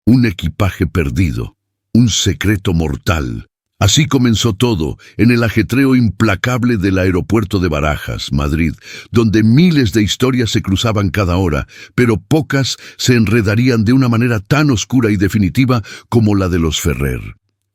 un equipaje perdido, un secreto mortal. Así comenzó todo, en el ajetreo implacable del aeropuerto de Barajas, Madrid, donde miles de historias se cruzaban cada hora, pero pocas se enredarían de una manera tan oscura y definitiva como la de los Ferrer.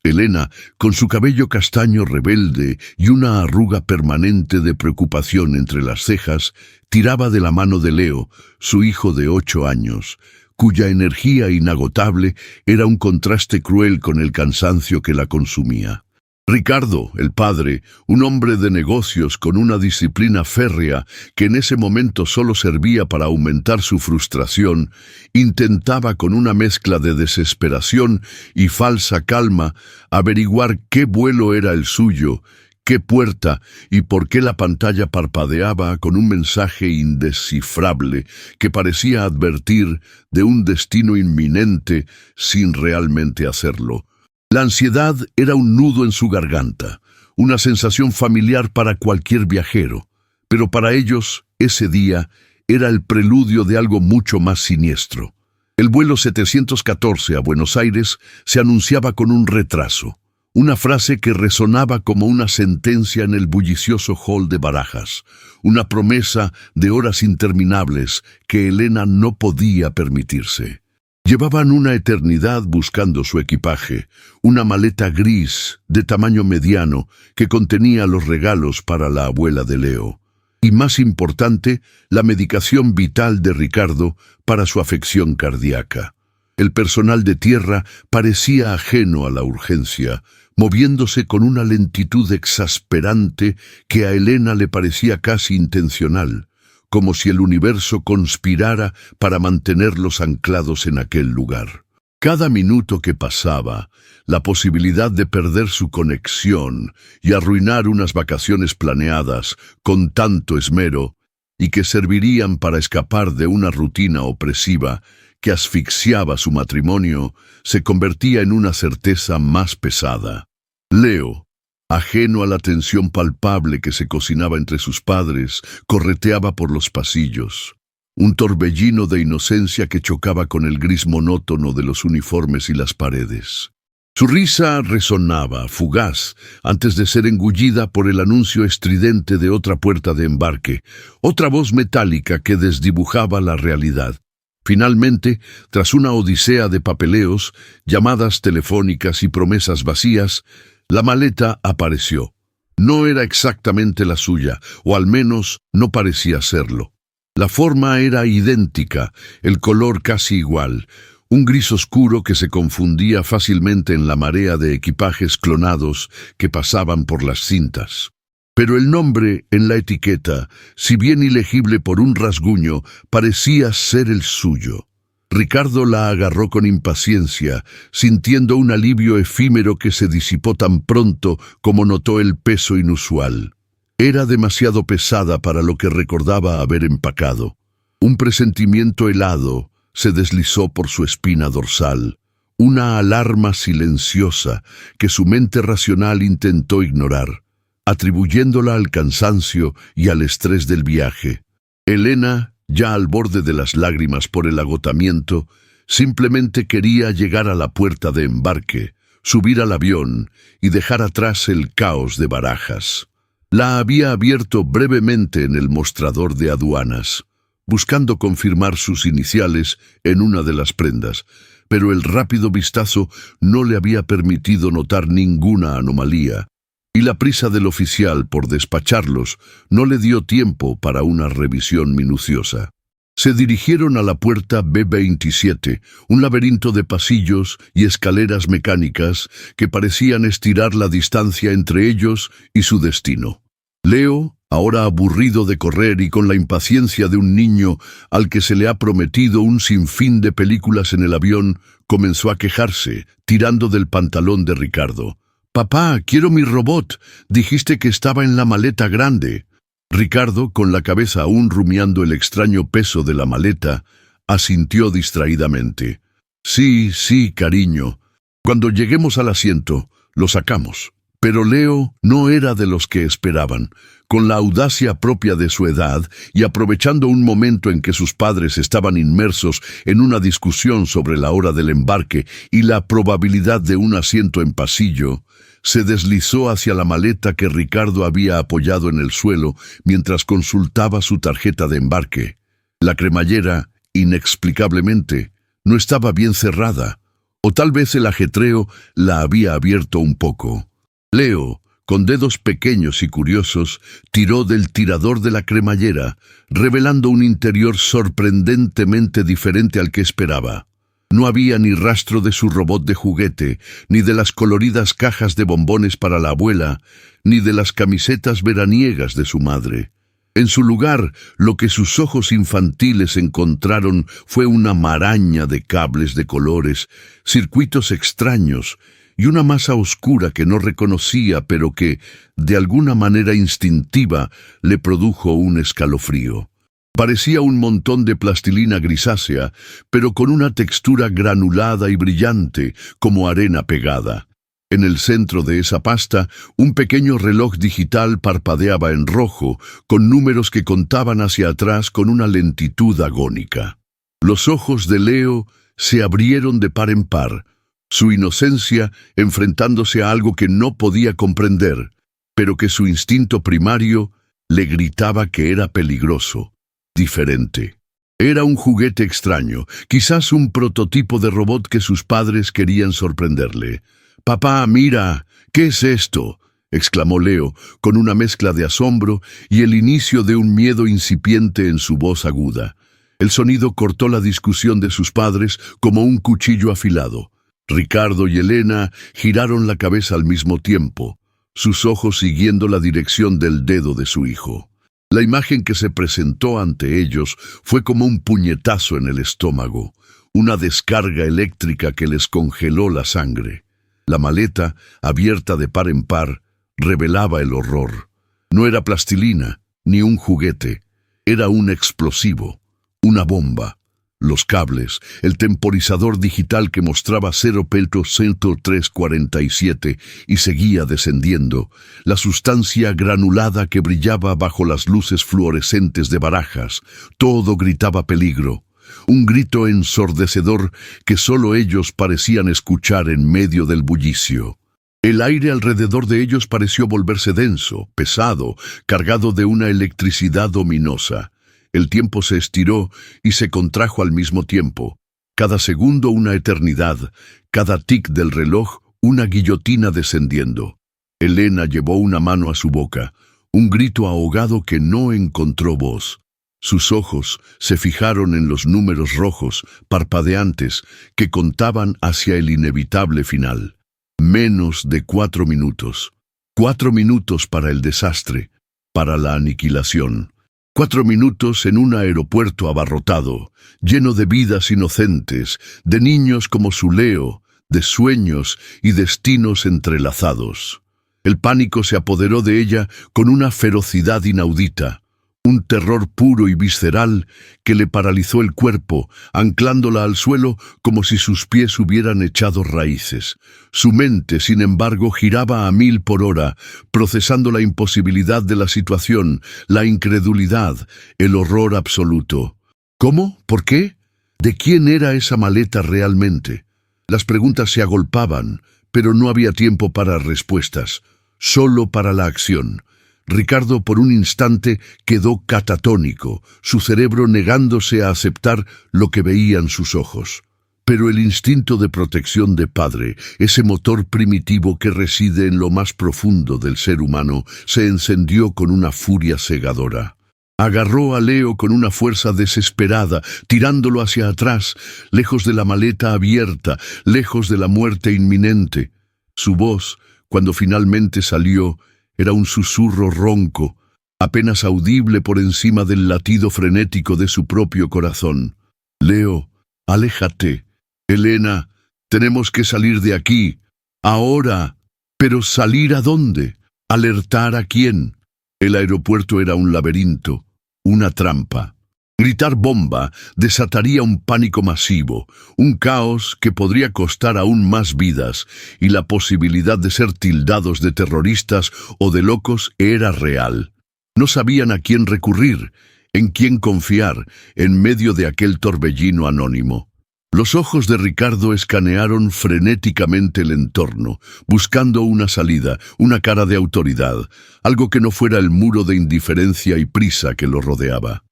Elena, con su cabello castaño rebelde y una arruga permanente de preocupación entre las cejas, tiraba de la mano de Leo, su hijo de 8 años, cuya energía inagotable era un contraste cruel con el cansancio que la consumía. Ricardo, el padre, un hombre de negocios con una disciplina férrea que en ese momento solo servía para aumentar su frustración, intentaba con una mezcla de desesperación y falsa calma averiguar qué vuelo era el suyo, qué puerta y por qué la pantalla parpadeaba con un mensaje indescifrable que parecía advertir de un destino inminente sin realmente hacerlo. La ansiedad era un nudo en su garganta, una sensación familiar para cualquier viajero, pero para ellos, ese día, era el preludio de algo mucho más siniestro. El vuelo 714 a Buenos Aires se anunciaba con un retraso, una frase que resonaba como una sentencia en el bullicioso hall de Barajas, una promesa de horas interminables que Elena no podía permitirse. Llevaban una eternidad buscando su equipaje, una maleta gris de tamaño mediano que contenía los regalos para la abuela de Leo. Y más importante, la medicación vital de Ricardo para su afección cardíaca. El personal de tierra parecía ajeno a la urgencia, moviéndose con una lentitud exasperante que a Elena le parecía casi intencional, como si el universo conspirara para mantenerlos anclados en aquel lugar. Cada minuto que pasaba, la posibilidad de perder su conexión y arruinar unas vacaciones planeadas con tanto esmero y que servirían para escapar de una rutina opresiva que asfixiaba su matrimonio, se convertía en una certeza más pesada. Leo, ajeno a la tensión palpable que se cocinaba entre sus padres, correteaba por los pasillos. Un torbellino de inocencia que chocaba con el gris monótono de los uniformes y las paredes. Su risa resonaba, fugaz, antes de ser engullida por el anuncio estridente de otra puerta de embarque, otra voz metálica que desdibujaba la realidad. Finalmente, tras una odisea de papeleos, llamadas telefónicas y promesas vacías, la maleta apareció. No era exactamente la suya, o al menos no parecía serlo. La forma era idéntica, el color casi igual, un gris oscuro que se confundía fácilmente en la marea de equipajes clonados que pasaban por las cintas. Pero el nombre en la etiqueta, si bien ilegible por un rasguño, parecía ser el suyo. Ricardo la agarró con impaciencia, sintiendo un alivio efímero que se disipó tan pronto como notó el peso inusual. Era demasiado pesada para lo que recordaba haber empacado. Un presentimiento helado se deslizó por su espina dorsal, una alarma silenciosa que su mente racional intentó ignorar, atribuyéndola al cansancio y al estrés del viaje. Elena, ya al borde de las lágrimas por el agotamiento, simplemente quería llegar a la puerta de embarque, subir al avión y dejar atrás el caos de Barajas. La había abierto brevemente en el mostrador de aduanas, buscando confirmar sus iniciales en una de las prendas, pero el rápido vistazo no le había permitido notar ninguna anomalía, y la prisa del oficial por despacharlos no le dio tiempo para una revisión minuciosa. Se dirigieron a la puerta B27, un laberinto de pasillos y escaleras mecánicas que parecían estirar la distancia entre ellos y su destino. Leo, ahora aburrido de correr y con la impaciencia de un niño al que se le ha prometido un sinfín de películas en el avión, comenzó a quejarse, tirando del pantalón de Ricardo. «Papá, quiero mi robot. Dijiste que estaba en la maleta grande». Ricardo, con la cabeza aún rumiando el extraño peso de la maleta, asintió distraídamente. «Sí, sí, cariño. Cuando lleguemos al asiento, lo sacamos». Pero Leo no era de los que esperaban. Con la audacia propia de su edad y aprovechando un momento en que sus padres estaban inmersos en una discusión sobre la hora del embarque y la probabilidad de un asiento en pasillo, se deslizó hacia la maleta que Ricardo había apoyado en el suelo mientras consultaba su tarjeta de embarque. La cremallera, inexplicablemente, no estaba bien cerrada, o tal vez el ajetreo la había abierto un poco. Leo, con dedos pequeños y curiosos, tiró del tirador de la cremallera, revelando un interior sorprendentemente diferente al que esperaba. No había ni rastro de su robot de juguete, ni de las coloridas cajas de bombones para la abuela, ni de las camisetas veraniegas de su madre. En su lugar, lo que sus ojos infantiles encontraron fue una maraña de cables de colores, circuitos extraños, y una masa oscura que no reconocía, pero que, de alguna manera instintiva, le produjo un escalofrío. Parecía un montón de plastilina grisácea, pero con una textura granulada y brillante, como arena pegada. En el centro de esa pasta, un pequeño reloj digital parpadeaba en rojo, con números que contaban hacia atrás con una lentitud agónica. Los ojos de Leo se abrieron de par en par, su inocencia enfrentándose a algo que no podía comprender, pero que su instinto primario le gritaba que era peligroso, diferente. Era un juguete extraño, quizás un prototipo de robot que sus padres querían sorprenderle. «Papá, mira, ¿qué es esto?», exclamó Leo, con una mezcla de asombro y el inicio de un miedo incipiente en su voz aguda. El sonido cortó la discusión de sus padres como un cuchillo afilado. Ricardo y Elena giraron la cabeza al mismo tiempo, sus ojos siguiendo la dirección del dedo de su hijo. La imagen que se presentó ante ellos fue como un puñetazo en el estómago, una descarga eléctrica que les congeló la sangre. La maleta, abierta de par en par, revelaba el horror. No era plastilina, ni un juguete. Era un explosivo, una bomba. Los cables, el temporizador digital que mostraba 0.10347 y seguía descendiendo, la sustancia granulada que brillaba bajo las luces fluorescentes de Barajas, todo gritaba peligro. Un grito ensordecedor que solo ellos parecían escuchar en medio del bullicio. El aire alrededor de ellos pareció volverse denso, pesado, cargado de una electricidad ominosa. El tiempo se estiró y se contrajo al mismo tiempo. Cada segundo una eternidad, cada tic del reloj una guillotina descendiendo. Elena llevó una mano a su boca, un grito ahogado que no encontró voz. Sus ojos se fijaron en los números rojos, parpadeantes, que contaban hacia el inevitable final. Menos de 4 minutos. 4 minutos para el desastre, para la aniquilación. 4 minutos en un aeropuerto abarrotado, lleno de vidas inocentes, de niños como su Leo, de sueños y destinos entrelazados. El pánico se apoderó de ella con una ferocidad inaudita, un terror puro y visceral que le paralizó el cuerpo, anclándola al suelo como si sus pies hubieran echado raíces. Su mente, sin embargo, giraba a 1000 por hora, procesando la imposibilidad de la situación, la incredulidad, el horror absoluto. ¿Cómo? ¿Por qué? ¿De quién era esa maleta realmente? Las preguntas se agolpaban, pero no había tiempo para respuestas, solo para la acción. Ricardo por un instante quedó catatónico, su cerebro negándose a aceptar lo que veían sus ojos. Pero el instinto de protección de padre, ese motor primitivo que reside en lo más profundo del ser humano, se encendió con una furia cegadora. Agarró a Leo con una fuerza desesperada, tirándolo hacia atrás, lejos de la maleta abierta, lejos de la muerte inminente. Su voz, cuando finalmente salió, era un susurro ronco, apenas audible por encima del latido frenético de su propio corazón. «Leo, aléjate. Elena, tenemos que salir de aquí. Ahora. ¿Pero salir a dónde? ¿Alertar a quién?» El aeropuerto era un laberinto, una trampa. Gritar bomba desataría un pánico masivo, un caos que podría costar aún más vidas, y la posibilidad de ser tildados de terroristas o de locos era real. No sabían a quién recurrir, en quién confiar, en medio de aquel torbellino anónimo. Los ojos de Ricardo escanearon frenéticamente el entorno, buscando una salida, una cara de autoridad, algo que no fuera el muro de indiferencia y prisa que lo rodeaba.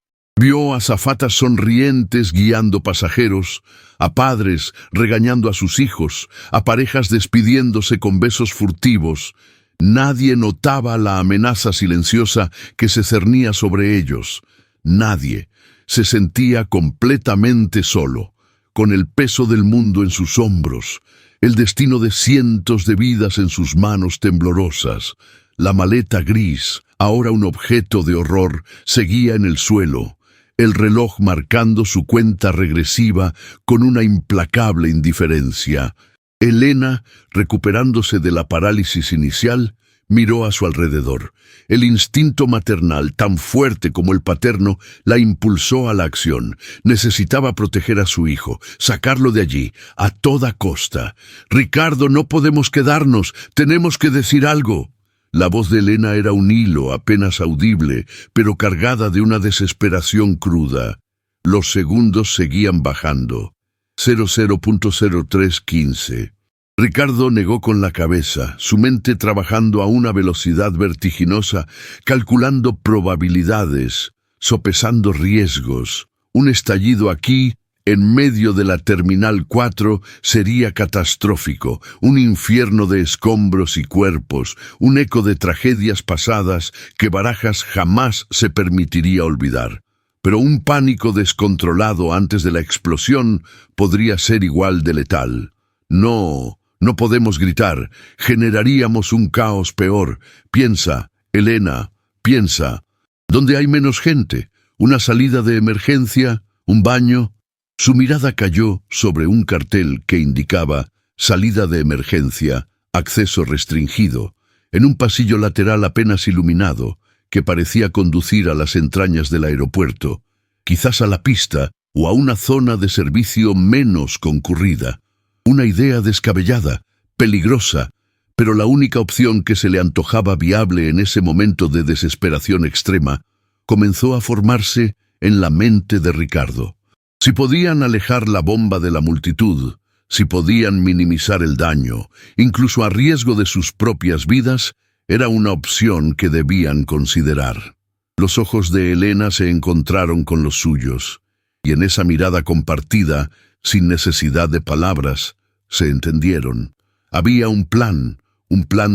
Vio a azafatas sonrientes guiando pasajeros, a padres regañando a sus hijos, a parejas despidiéndose con besos furtivos. Nadie notaba la amenaza silenciosa que se cernía sobre ellos. Nadie. Se sentía completamente solo, con el peso del mundo en sus hombros, el destino de cientos de vidas en sus manos temblorosas. La maleta gris, ahora un objeto de horror, seguía en el suelo, el reloj marcando su cuenta regresiva con una implacable indiferencia. Elena, recuperándose de la parálisis inicial, miró a su alrededor. El instinto maternal, tan fuerte como el paterno, la impulsó a la acción. Necesitaba proteger a su hijo, sacarlo de allí, a toda costa. «Ricardo, no podemos quedarnos, tenemos que decir algo». La voz de Elena era un hilo apenas audible, pero cargada de una desesperación cruda. Los segundos seguían bajando. 00.0315. Ricardo negó con la cabeza, su mente trabajando a una velocidad vertiginosa, calculando probabilidades, sopesando riesgos. Un estallido aquí, en medio de la Terminal 4, sería catastrófico, un infierno de escombros y cuerpos, un eco de tragedias pasadas que Barajas jamás se permitiría olvidar. Pero un pánico descontrolado antes de la explosión podría ser igual de letal. No podemos gritar, generaríamos un caos peor. Piensa, Elena, piensa. ¿Dónde hay menos gente? ¿Una salida de emergencia? ¿Un baño? Su mirada cayó sobre un cartel que indicaba salida de emergencia, acceso restringido, en un pasillo lateral apenas iluminado que parecía conducir a las entrañas del aeropuerto, quizás a la pista o a una zona de servicio menos concurrida. Una idea descabellada, peligrosa, pero la única opción que se le antojaba viable en ese momento de desesperación extrema comenzó a formarse en la mente de Ricardo. Si podían alejar la bomba de la multitud, si podían minimizar el daño, incluso a riesgo de sus propias vidas, era una opción que debían considerar. Los ojos de Elena se encontraron con los suyos, y en esa mirada compartida, sin necesidad de palabras, se entendieron. Había un plan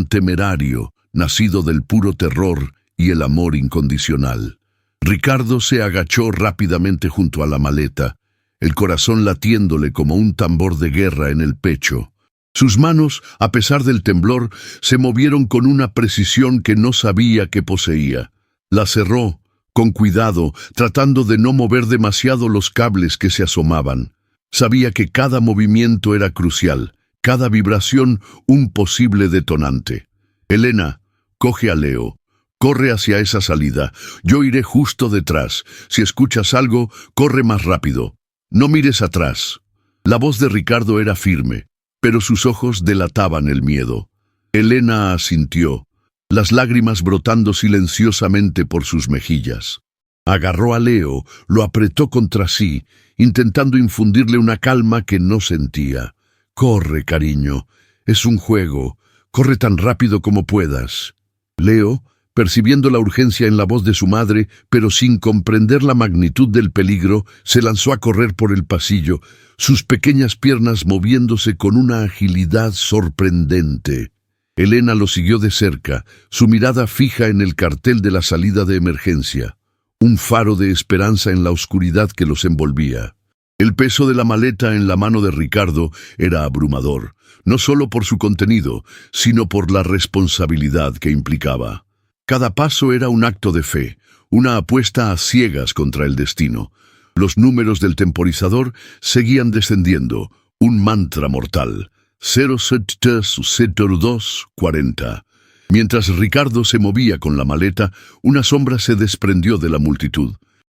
temerario, nacido del puro terror y el amor incondicional. Ricardo se agachó rápidamente junto a la maleta, el corazón latiéndole como un tambor de guerra en el pecho. Sus manos, a pesar del temblor, se movieron con una precisión que no sabía que poseía. La cerró, con cuidado, tratando de no mover demasiado los cables que se asomaban. Sabía que cada movimiento era crucial, cada vibración un posible detonante. Elena, coge a Leo. Corre hacia esa salida. Yo iré justo detrás. Si escuchas algo, corre más rápido. No mires atrás. La voz de Ricardo era firme, pero sus ojos delataban el miedo. Elena asintió, las lágrimas brotando silenciosamente por sus mejillas. Agarró a Leo, lo apretó contra sí, intentando infundirle una calma que no sentía. «Corre, cariño. Es un juego. Corre tan rápido como puedas». Leo, percibiendo la urgencia en la voz de su madre, pero sin comprender la magnitud del peligro, se lanzó a correr por el pasillo, sus pequeñas piernas moviéndose con una agilidad sorprendente. Elena lo siguió de cerca, su mirada fija en el cartel de la salida de emergencia, un faro de esperanza en la oscuridad que los envolvía. El peso de la maleta en la mano de Ricardo era abrumador, no solo por su contenido, sino por la responsabilidad que implicaba. Cada paso era un acto de fe, una apuesta a ciegas contra el destino. Los números del temporizador seguían descendiendo, un mantra mortal. 070240. Mientras Ricardo se movía con la maleta, una sombra se desprendió de la multitud.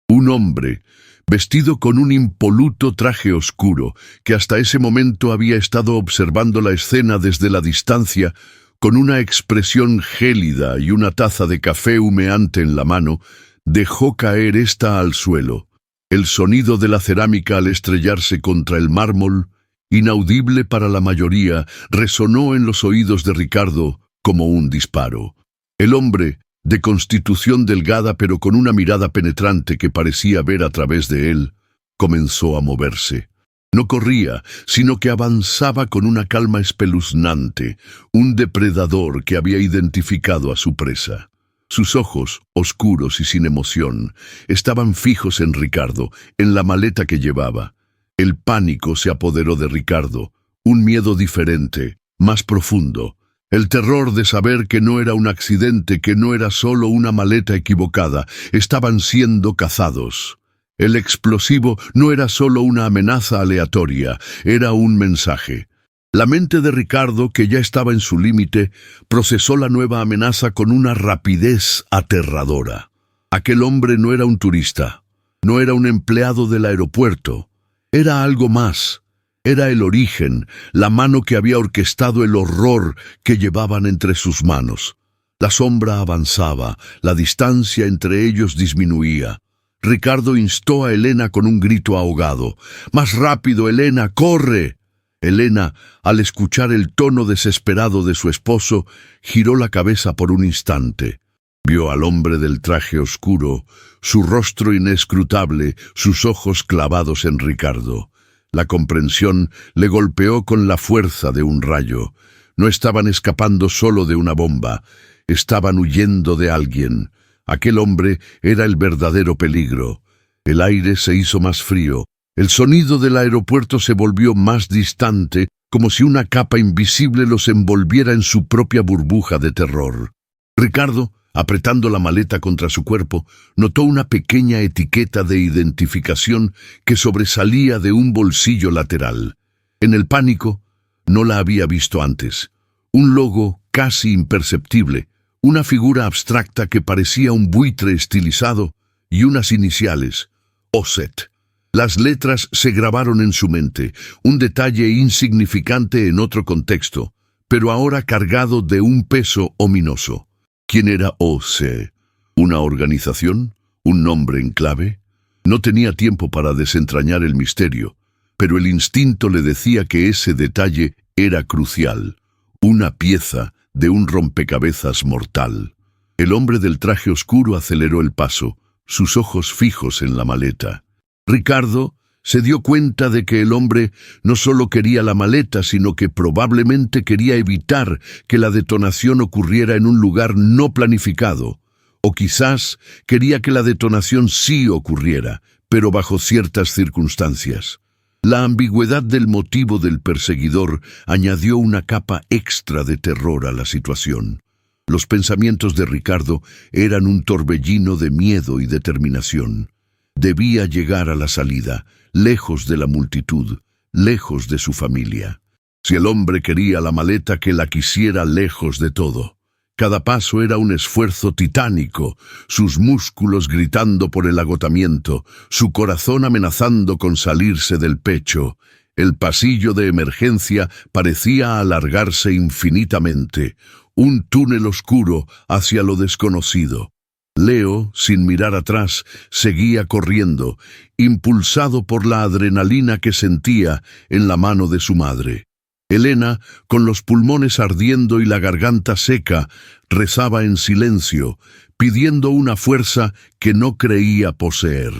Un hombre, vestido con un impoluto traje oscuro, que hasta ese momento había estado observando la escena desde la distancia, con una expresión gélida y una taza de café humeante en la mano, dejó caer ésta al suelo. El sonido de la cerámica al estrellarse contra el mármol, inaudible para la mayoría, resonó en los oídos de Ricardo como un disparo. El hombre, de constitución delgada pero con una mirada penetrante que parecía ver a través de él, comenzó a moverse. No corría, sino que avanzaba con una calma espeluznante, un depredador que había identificado a su presa. Sus ojos, oscuros y sin emoción, estaban fijos en Ricardo, en la maleta que llevaba. El pánico se apoderó de Ricardo, un miedo diferente, más profundo. El terror de saber que no era un accidente, que no era solo una maleta equivocada, estaban siendo cazados. El explosivo no era solo una amenaza aleatoria, era un mensaje. La mente de Ricardo, que ya estaba en su límite, procesó la nueva amenaza con una rapidez aterradora. Aquel hombre no era un turista, no era un empleado del aeropuerto, era algo más. Era el origen, la mano que había orquestado el horror que llevaban entre sus manos. La sombra avanzaba, la distancia entre ellos disminuía. Ricardo instó a Elena con un grito ahogado. «¡Más rápido, Elena! ¡Corre!». Elena, al escuchar el tono desesperado de su esposo, giró la cabeza por un instante. Vio al hombre del traje oscuro, su rostro inescrutable, sus ojos clavados en Ricardo. La comprensión le golpeó con la fuerza de un rayo. No estaban escapando solo de una bomba, estaban huyendo de alguien. Aquel hombre era el verdadero peligro. El aire se hizo más frío. El sonido del aeropuerto se volvió más distante, como si una capa invisible los envolviera en su propia burbuja de terror. Ricardo, apretando la maleta contra su cuerpo, notó una pequeña etiqueta de identificación que sobresalía de un bolsillo lateral. En el pánico, no la había visto antes. Un logo casi imperceptible, una figura abstracta que parecía un buitre estilizado y unas iniciales, OSET. Las letras se grabaron en su mente, un detalle insignificante en otro contexto, pero ahora cargado de un peso ominoso. ¿Quién era OSET? ¿Una organización? ¿Un nombre en clave? No tenía tiempo para desentrañar el misterio, pero el instinto le decía que ese detalle era crucial, una pieza de un rompecabezas mortal. El hombre del traje oscuro aceleró el paso, sus ojos fijos en la maleta. Ricardo se dio cuenta de que el hombre no solo quería la maleta, sino que probablemente quería evitar que la detonación ocurriera en un lugar no planificado, o quizás quería que la detonación sí ocurriera, pero bajo ciertas circunstancias. La ambigüedad del motivo del perseguidor añadió una capa extra de terror a la situación. Los pensamientos de Ricardo eran un torbellino de miedo y determinación. Debía llegar a la salida, lejos de la multitud, lejos de su familia. Si el hombre quería la maleta, que la quisiera lejos de todo. Cada paso era un esfuerzo titánico, sus músculos gritando por el agotamiento, su corazón amenazando con salirse del pecho. El pasillo de emergencia parecía alargarse infinitamente, un túnel oscuro hacia lo desconocido. Leo, sin mirar atrás, seguía corriendo, impulsado por la adrenalina que sentía en la mano de su madre. Elena, con los pulmones ardiendo y la garganta seca, rezaba en silencio, pidiendo una fuerza que no creía poseer.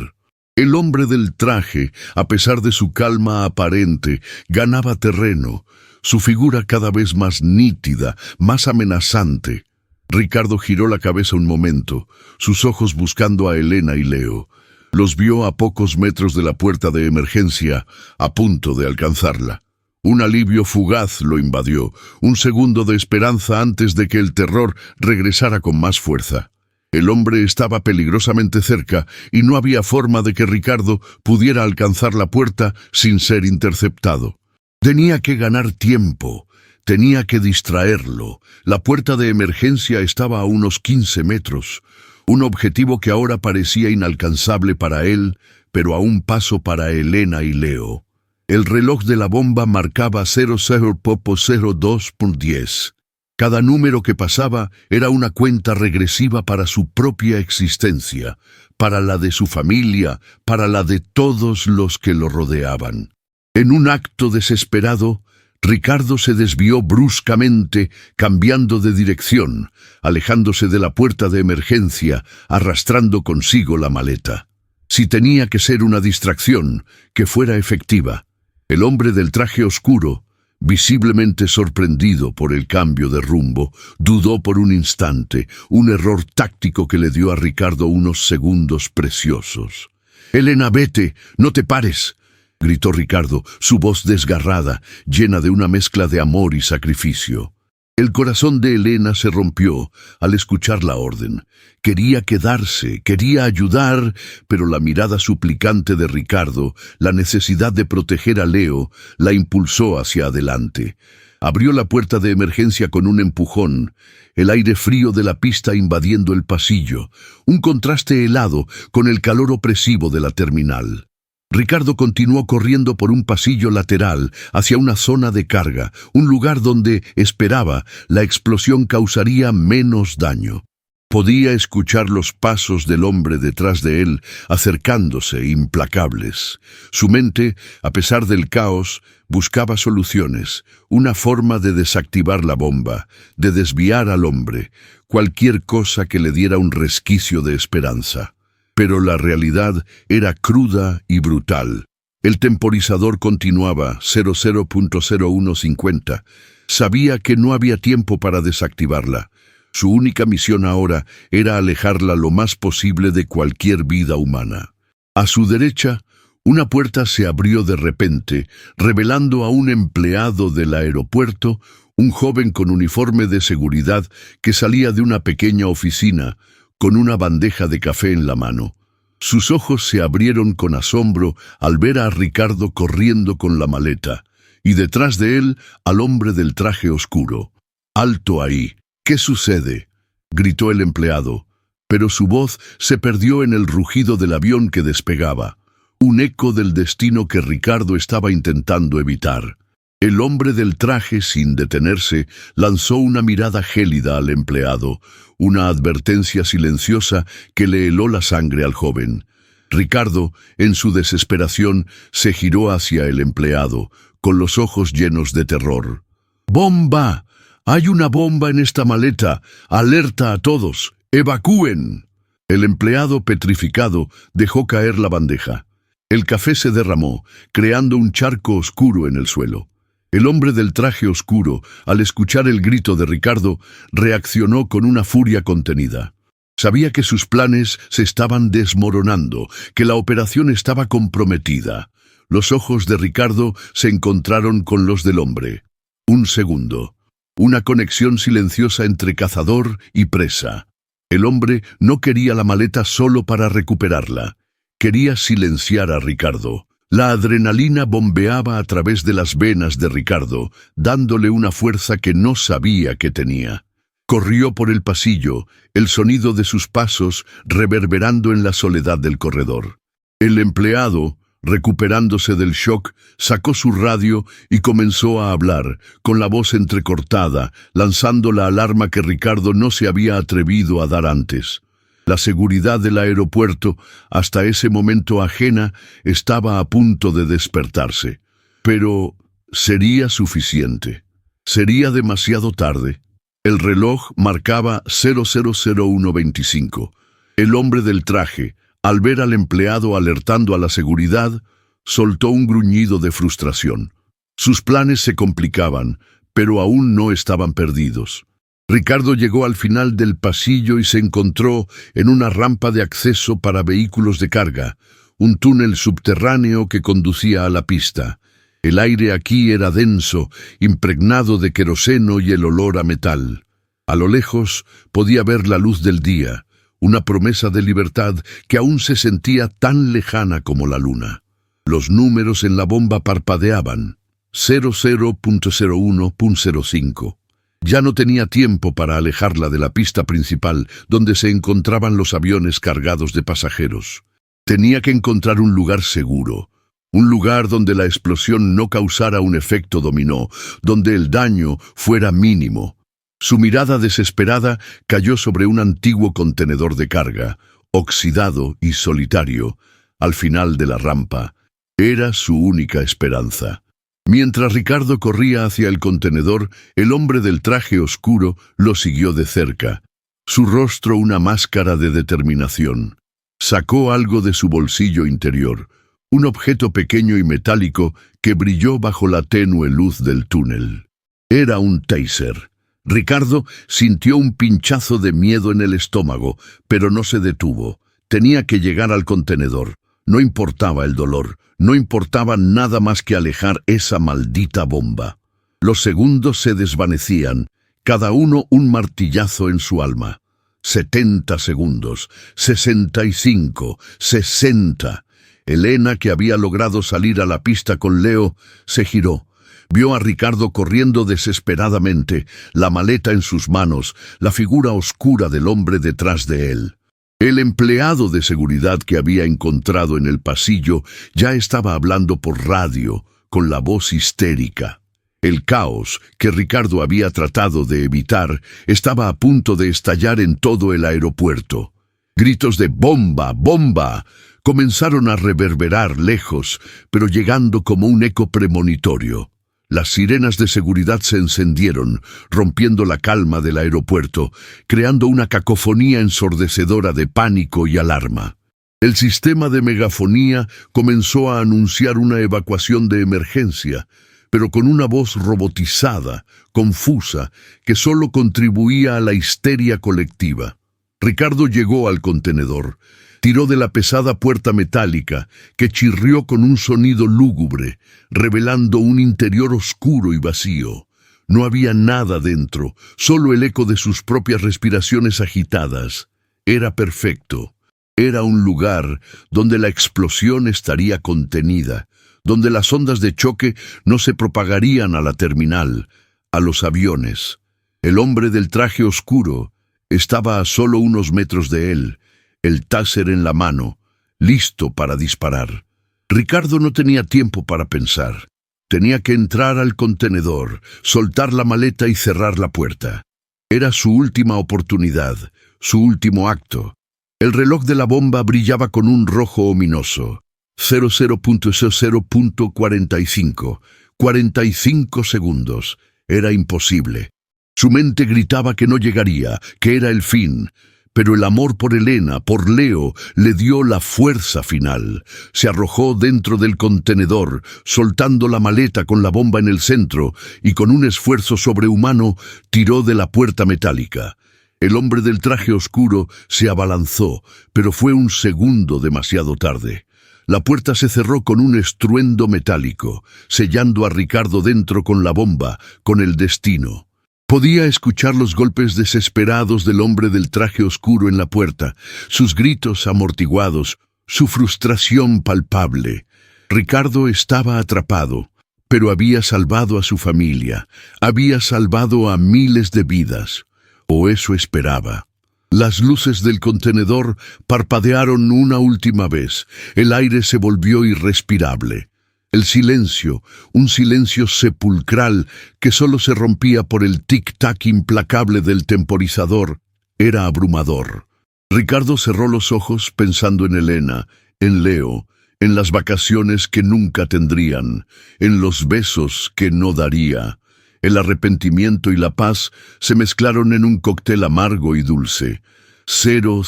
El hombre del traje, a pesar de su calma aparente, ganaba terreno, su figura cada vez más nítida, más amenazante. Ricardo giró la cabeza un momento, sus ojos buscando a Elena y Leo. Los vio a pocos metros de la puerta de emergencia, a punto de alcanzarla. Un alivio fugaz lo invadió, un segundo de esperanza antes de que el terror regresara con más fuerza. El hombre estaba peligrosamente cerca y no había forma de que Ricardo pudiera alcanzar la puerta sin ser interceptado. Tenía que ganar tiempo, tenía que distraerlo. La puerta de emergencia estaba a unos 15 metros. Un objetivo que ahora parecía inalcanzable para él, pero a un paso para Elena y Leo. El reloj de la bomba marcaba 00:02:10. Cada número que pasaba era una cuenta regresiva para su propia existencia, para la de su familia, para la de todos los que lo rodeaban. En un acto desesperado, Ricardo se desvió bruscamente, cambiando de dirección, alejándose de la puerta de emergencia, arrastrando consigo la maleta. Si tenía que ser una distracción, que fuera efectiva. El hombre del traje oscuro, visiblemente sorprendido por el cambio de rumbo, dudó por un instante, un error táctico que le dio a Ricardo unos segundos preciosos. «Elena, vete, no te pares», gritó Ricardo, su voz desgarrada, llena de una mezcla de amor y sacrificio. El corazón de Elena se rompió al escuchar la orden. Quería quedarse, quería ayudar, pero la mirada suplicante de Ricardo, la necesidad de proteger a Leo, la impulsó hacia adelante. Abrió la puerta de emergencia con un empujón, el aire frío de la pista invadiendo el pasillo, un contraste helado con el calor opresivo de la terminal. Ricardo continuó corriendo por un pasillo lateral hacia una zona de carga, un lugar donde, esperaba, la explosión causaría menos daño. Podía escuchar los pasos del hombre detrás de él, acercándose, implacables. Su mente, a pesar del caos, buscaba soluciones, una forma de desactivar la bomba, de desviar al hombre, cualquier cosa que le diera un resquicio de esperanza. Pero la realidad era cruda y brutal. El temporizador continuaba, 00:0150. Sabía que no había tiempo para desactivarla. Su única misión ahora era alejarla lo más posible de cualquier vida humana. A su derecha, una puerta se abrió de repente, revelando a un empleado del aeropuerto, un joven con uniforme de seguridad que salía de una pequeña oficina, con una bandeja de café en la mano. Sus ojos se abrieron con asombro al ver a Ricardo corriendo con la maleta, y detrás de él al hombre del traje oscuro. «¡Alto ahí! ¿Qué sucede?», gritó el empleado, pero su voz se perdió en el rugido del avión que despegaba, un eco del destino que Ricardo estaba intentando evitar. El hombre del traje, sin detenerse, lanzó una mirada gélida al empleado, una advertencia silenciosa que le heló la sangre al joven. Ricardo, en su desesperación, se giró hacia el empleado, con los ojos llenos de terror. «¡Bomba! ¡Hay una bomba en esta maleta! ¡Alerta a todos! ¡Evacúen!». El empleado, petrificado, dejó caer la bandeja. El café se derramó, creando un charco oscuro en el suelo. El hombre del traje oscuro, al escuchar el grito de Ricardo, reaccionó con una furia contenida. Sabía que sus planes se estaban desmoronando, que la operación estaba comprometida. Los ojos de Ricardo se encontraron con los del hombre. Un segundo. Una conexión silenciosa entre cazador y presa. El hombre no quería la maleta solo para recuperarla. Quería silenciar a Ricardo. La adrenalina bombeaba a través de las venas de Ricardo, dándole una fuerza que no sabía que tenía. Corrió por el pasillo, el sonido de sus pasos reverberando en la soledad del corredor. El empleado, recuperándose del shock, sacó su radio y comenzó a hablar, con la voz entrecortada, lanzando la alarma que Ricardo no se había atrevido a dar antes. La seguridad del aeropuerto, hasta ese momento ajena, estaba a punto de despertarse. Pero sería suficiente. Sería demasiado tarde. El reloj marcaba 00:0125. El hombre del traje, al ver al empleado alertando a la seguridad, soltó un gruñido de frustración. Sus planes se complicaban, pero aún no estaban perdidos. Ricardo llegó al final del pasillo y se encontró en una rampa de acceso para vehículos de carga, un túnel subterráneo que conducía a la pista. El aire aquí era denso, impregnado de queroseno y el olor a metal. A lo lejos podía ver la luz del día, una promesa de libertad que aún se sentía tan lejana como la luna. Los números en la bomba parpadeaban. 00:01:05. Ya no tenía tiempo para alejarla de la pista principal, donde se encontraban los aviones cargados de pasajeros. Tenía que encontrar un lugar seguro, un lugar donde la explosión no causara un efecto dominó, donde el daño fuera mínimo. Su mirada desesperada cayó sobre un antiguo contenedor de carga, oxidado y solitario, al final de la rampa. Era su única esperanza. Mientras Ricardo corría hacia el contenedor, el hombre del traje oscuro lo siguió de cerca. Su rostro una máscara de determinación. Sacó algo de su bolsillo interior, un objeto pequeño y metálico que brilló bajo la tenue luz del túnel. Era un taser. Ricardo sintió un pinchazo de miedo en el estómago, pero no se detuvo. Tenía que llegar al contenedor. No importaba el dolor, no importaba nada más que alejar esa maldita bomba. Los segundos se desvanecían, cada uno un martillazo en su alma. 70 segundos, 65, 60. Elena, que había logrado salir a la pista con Leo, se giró. Vio a Ricardo corriendo desesperadamente, la maleta en sus manos, la figura oscura del hombre detrás de él. El empleado de seguridad que había encontrado en el pasillo ya estaba hablando por radio, con la voz histérica. El caos que Ricardo había tratado de evitar estaba a punto de estallar en todo el aeropuerto. Gritos de ¡bomba! ¡Bomba! Comenzaron a reverberar lejos, pero llegando como un eco premonitorio. Las sirenas de seguridad se encendieron, rompiendo la calma del aeropuerto, creando una cacofonía ensordecedora de pánico y alarma. El sistema de megafonía comenzó a anunciar una evacuación de emergencia, pero con una voz robotizada, confusa, que solo contribuía a la histeria colectiva. Ricardo llegó al contenedor. Tiró de la pesada puerta metálica, que chirrió con un sonido lúgubre, revelando un interior oscuro y vacío. No había nada dentro, solo el eco de sus propias respiraciones agitadas. Era perfecto. Era un lugar donde la explosión estaría contenida, donde las ondas de choque no se propagarían a la terminal, a los aviones. El hombre del traje oscuro estaba a solo unos metros de él, el taser en la mano, listo para disparar. Ricardo no tenía tiempo para pensar. Tenía que entrar al contenedor, soltar la maleta y cerrar la puerta. Era su última oportunidad, su último acto. El reloj de la bomba brillaba con un rojo ominoso. 00.00.45. 45 segundos. Era imposible. Su mente gritaba que no llegaría, que era el fin. Pero el amor por Elena, por Leo, le dio la fuerza final. Se arrojó dentro del contenedor, soltando la maleta con la bomba en el centro, y con un esfuerzo sobrehumano tiró de la puerta metálica. El hombre del traje oscuro se abalanzó, pero fue un segundo demasiado tarde. La puerta se cerró con un estruendo metálico, sellando a Ricardo dentro con la bomba, con el destino. Podía escuchar los golpes desesperados del hombre del traje oscuro en la puerta, sus gritos amortiguados, su frustración palpable. Ricardo estaba atrapado, pero había salvado a su familia, había salvado a miles de vidas, o eso esperaba. Las luces del contenedor parpadearon una última vez, el aire se volvió irrespirable. El silencio, un silencio sepulcral que solo se rompía por el tic-tac implacable del temporizador, era abrumador. Ricardo cerró los ojos pensando en Elena, en Leo, en las vacaciones que nunca tendrían, en los besos que no daría. El arrepentimiento y la paz se mezclaron en un cóctel amargo y dulce. 000.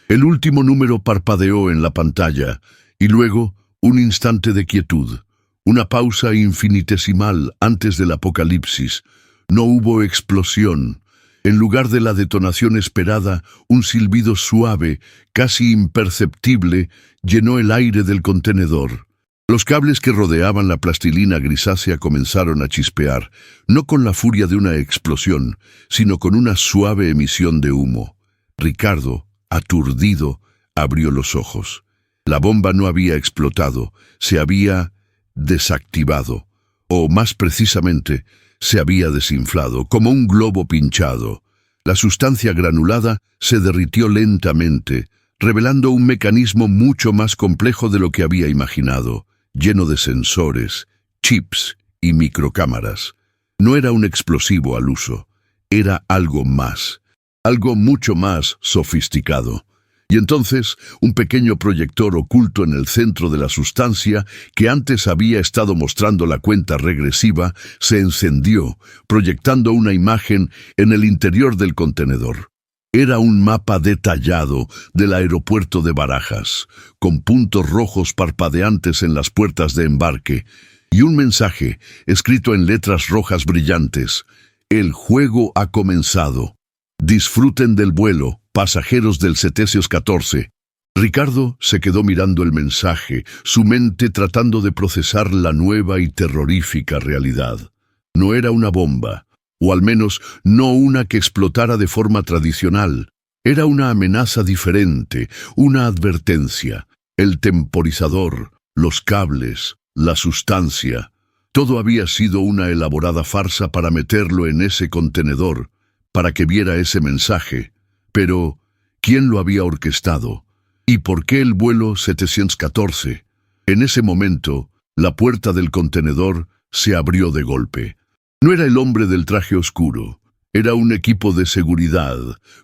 El último número parpadeó en la pantalla, y luego un instante de quietud, una pausa infinitesimal antes del apocalipsis. No hubo explosión. En lugar de la detonación esperada, un silbido suave, casi imperceptible, llenó el aire del contenedor. Los cables que rodeaban la plastilina grisácea comenzaron a chispear, no con la furia de una explosión, sino con una suave emisión de humo. Ricardo, aturdido, abrió los ojos. La bomba no había explotado, se había desactivado. o más precisamente, se había desinflado, como un globo pinchado. La sustancia granulada se derritió lentamente, revelando un mecanismo mucho más complejo de lo que había imaginado, lleno de sensores, chips y microcámaras. No era un explosivo al uso, era algo más, algo mucho más sofisticado. Y entonces, un pequeño proyector oculto en el centro de la sustancia, que antes había estado mostrando la cuenta regresiva, se encendió, proyectando una imagen en el interior del contenedor. Era un mapa detallado del aeropuerto de Barajas, con puntos rojos parpadeantes en las puertas de embarque, y un mensaje escrito en letras rojas brillantes: «El juego ha comenzado. Disfruten del vuelo, pasajeros del Cetesios 14». Ricardo se quedó mirando el mensaje, su mente tratando de procesar la nueva y terrorífica realidad. No era una bomba, o al menos no una que explotara de forma tradicional. Era una amenaza diferente, una advertencia. El temporizador, los cables, la sustancia. Todo había sido una elaborada farsa para meterlo en ese contenedor, para que viera ese mensaje. Pero, ¿quién lo había orquestado? ¿Y por qué el vuelo 714? En ese momento, la puerta del contenedor se abrió de golpe. No era el hombre del traje oscuro. Era un equipo de seguridad,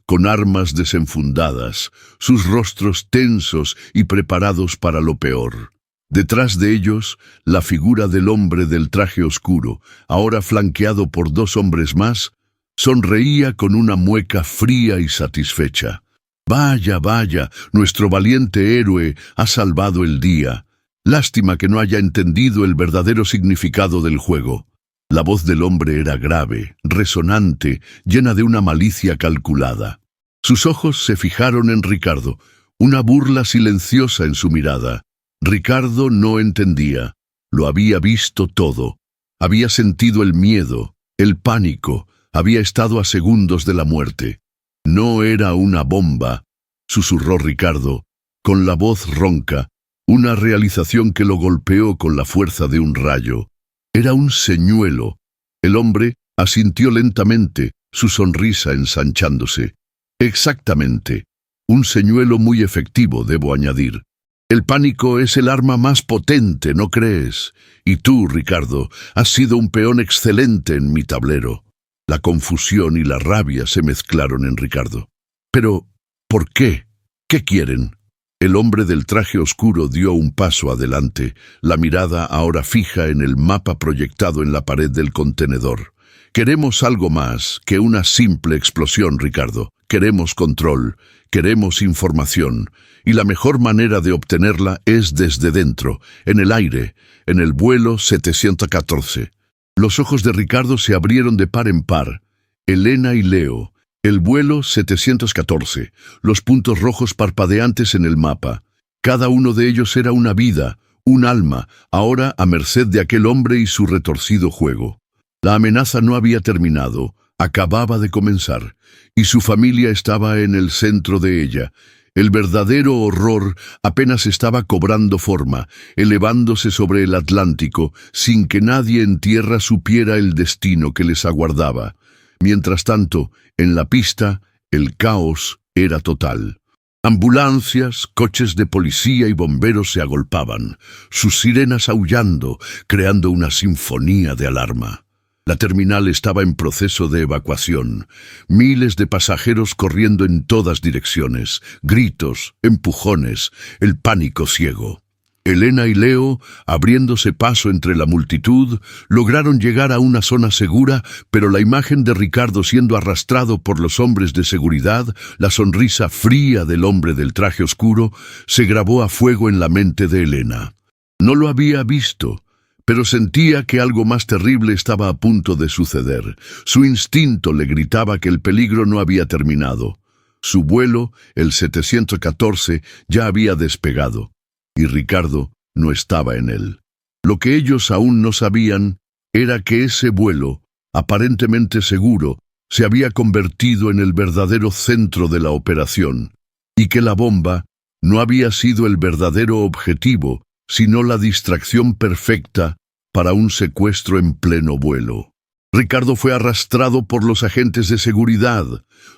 con armas desenfundadas, sus rostros tensos y preparados para lo peor. Detrás de ellos, la figura del hombre del traje oscuro, ahora flanqueado por dos hombres más, sonreía con una mueca fría y satisfecha. «Vaya, vaya, nuestro valiente héroe ha salvado el día. Lástima que no haya entendido el verdadero significado del juego». La voz del hombre era grave, resonante, llena de una malicia calculada. Sus ojos se fijaron en Ricardo, una burla silenciosa en su mirada. Ricardo no entendía. Lo había visto todo. Había sentido el miedo, el pánico, había estado a segundos de la muerte. «No era una bomba», susurró Ricardo, con la voz ronca, una realización que lo golpeó con la fuerza de un rayo. Era un señuelo. El hombre asintió lentamente, su sonrisa ensanchándose. «Exactamente. Un señuelo muy efectivo, debo añadir. El pánico es el arma más potente, ¿no crees? Y tú, Ricardo, has sido un peón excelente en mi tablero». La confusión y la rabia se mezclaron en Ricardo. «Pero, ¿por qué? ¿Qué quieren?» El hombre del traje oscuro dio un paso adelante, la mirada ahora fija en el mapa proyectado en la pared del contenedor. «Queremos algo más que una simple explosión, Ricardo. Queremos control, queremos información, y la mejor manera de obtenerla es desde dentro, en el aire, en el vuelo 714. Los ojos de Ricardo se abrieron de par en par. Elena y Leo, el vuelo 714, los puntos rojos parpadeantes en el mapa. Cada uno de ellos era una vida, un alma, ahora a merced de aquel hombre y su retorcido juego. La amenaza no había terminado, acababa de comenzar, y su familia estaba en el centro de ella. El verdadero horror apenas estaba cobrando forma, elevándose sobre el Atlántico, sin que nadie en tierra supiera el destino que les aguardaba. Mientras tanto, en la pista, el caos era total. Ambulancias, coches de policía y bomberos se agolpaban, sus sirenas aullando, creando una sinfonía de alarma. La terminal estaba en proceso de evacuación. Miles de pasajeros corriendo en todas direcciones, gritos, empujones, el pánico ciego. Elena y Leo, abriéndose paso entre la multitud, lograron llegar a una zona segura, pero la imagen de Ricardo siendo arrastrado por los hombres de seguridad, la sonrisa fría del hombre del traje oscuro, se grabó a fuego en la mente de Elena. No lo había visto, pero sentía que algo más terrible estaba a punto de suceder. Su instinto le gritaba que el peligro no había terminado. Su vuelo, el 714, ya había despegado, y Ricardo no estaba en él. Lo que ellos aún no sabían era que ese vuelo, aparentemente seguro, se había convertido en el verdadero centro de la operación, y que la bomba no había sido el verdadero objetivo, sino la distracción perfecta para un secuestro en pleno vuelo. Ricardo fue arrastrado por los agentes de seguridad,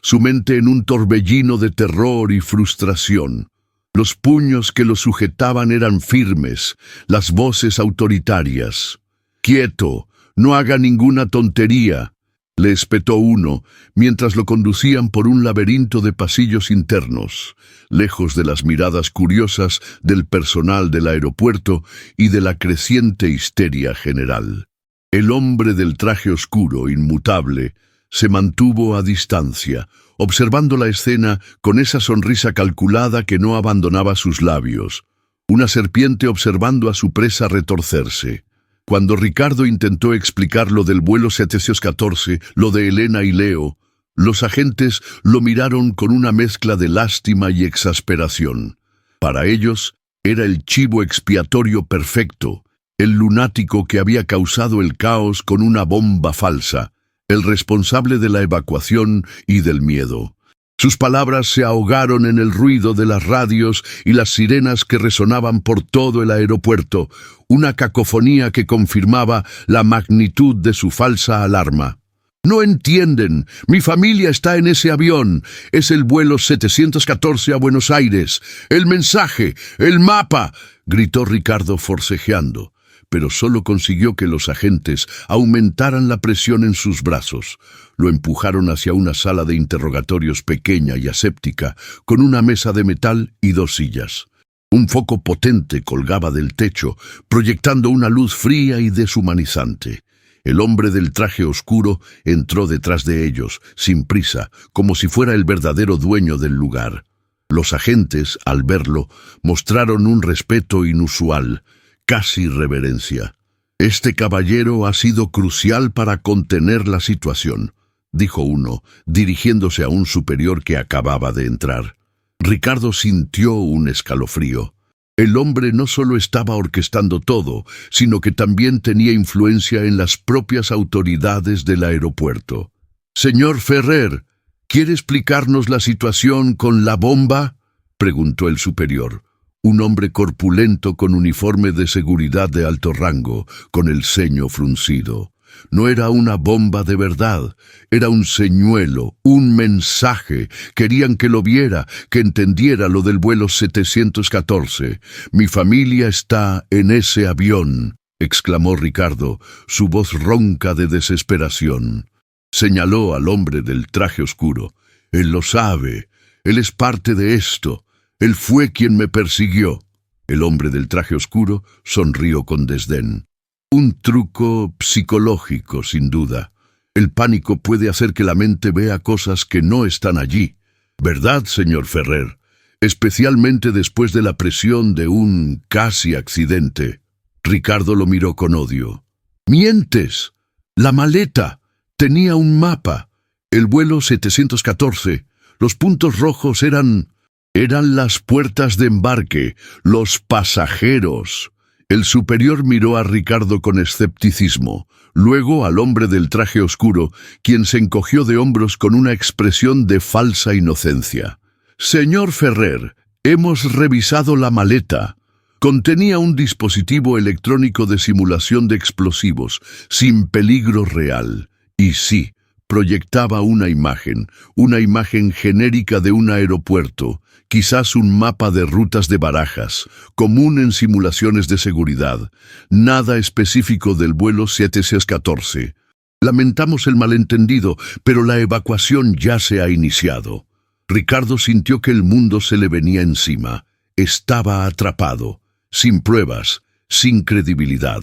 su mente en un torbellino de terror y frustración. Los puños que lo sujetaban eran firmes, las voces autoritarias. «Quieto, no haga ninguna tontería», le espetó uno, mientras lo conducían por un laberinto de pasillos internos, lejos de las miradas curiosas del personal del aeropuerto y de la creciente histeria general. El hombre del traje oscuro, inmutable, se mantuvo a distancia, observando la escena con esa sonrisa calculada que no abandonaba sus labios, una serpiente observando a su presa retorcerse. Cuando Ricardo intentó explicar lo del vuelo 714, lo de Elena y Leo, los agentes lo miraron con una mezcla de lástima y exasperación. Para ellos, era el chivo expiatorio perfecto, el lunático que había causado el caos con una bomba falsa, el responsable de la evacuación y del miedo. Sus palabras se ahogaron en el ruido de las radios y las sirenas que resonaban por todo el aeropuerto, una cacofonía que confirmaba la magnitud de su falsa alarma. «No entienden, mi familia está en ese avión, es el vuelo 714 a Buenos Aires, el mensaje, el mapa», gritó Ricardo forcejeando, pero solo consiguió que los agentes aumentaran la presión en sus brazos. Lo empujaron hacia una sala de interrogatorios pequeña y aséptica, con una mesa de metal y 2 sillas. Un foco potente colgaba del techo, proyectando una luz fría y deshumanizante. El hombre del traje oscuro entró detrás de ellos, sin prisa, como si fuera el verdadero dueño del lugar. Los agentes, al verlo, mostraron un respeto inusual, casi reverencia. «Este caballero ha sido crucial para contener la situación», dijo uno, dirigiéndose a un superior que acababa de entrar. Ricardo sintió un escalofrío. El hombre no solo estaba orquestando todo, sino que también tenía influencia en las propias autoridades del aeropuerto. «Señor Ferrer, ¿quiere explicarnos la situación con la bomba?», preguntó el superior. Un hombre corpulento con uniforme de seguridad de alto rango, con el ceño fruncido. No era una bomba de verdad, era un señuelo, un mensaje. Querían que lo viera, que entendiera lo del vuelo 714. «Mi familia está en ese avión», exclamó Ricardo, su voz ronca de desesperación. Señaló al hombre del traje oscuro. «Él lo sabe, él es parte de esto. Él fue quien me persiguió». El hombre del traje oscuro sonrió con desdén. «Un truco psicológico, sin duda. El pánico puede hacer que la mente vea cosas que no están allí. ¿Verdad, señor Ferrer? Especialmente después de la presión de un casi accidente». Ricardo lo miró con odio. «¡Mientes! La maleta tenía un mapa. El vuelo 714. Los puntos rojos eran las puertas de embarque, los pasajeros». El superior miró a Ricardo con escepticismo, luego al hombre del traje oscuro, quien se encogió de hombros con una expresión de falsa inocencia. «Señor Ferrer, hemos revisado la maleta. Contenía un dispositivo electrónico de simulación de explosivos, sin peligro real. Y sí, proyectaba una imagen genérica de un aeropuerto, quizás un mapa de rutas de Barajas, común en simulaciones de seguridad, nada específico del vuelo 714. Lamentamos el malentendido, pero la evacuación ya se ha iniciado». Ricardo sintió que el mundo se le venía encima. Estaba atrapado, sin pruebas, sin credibilidad.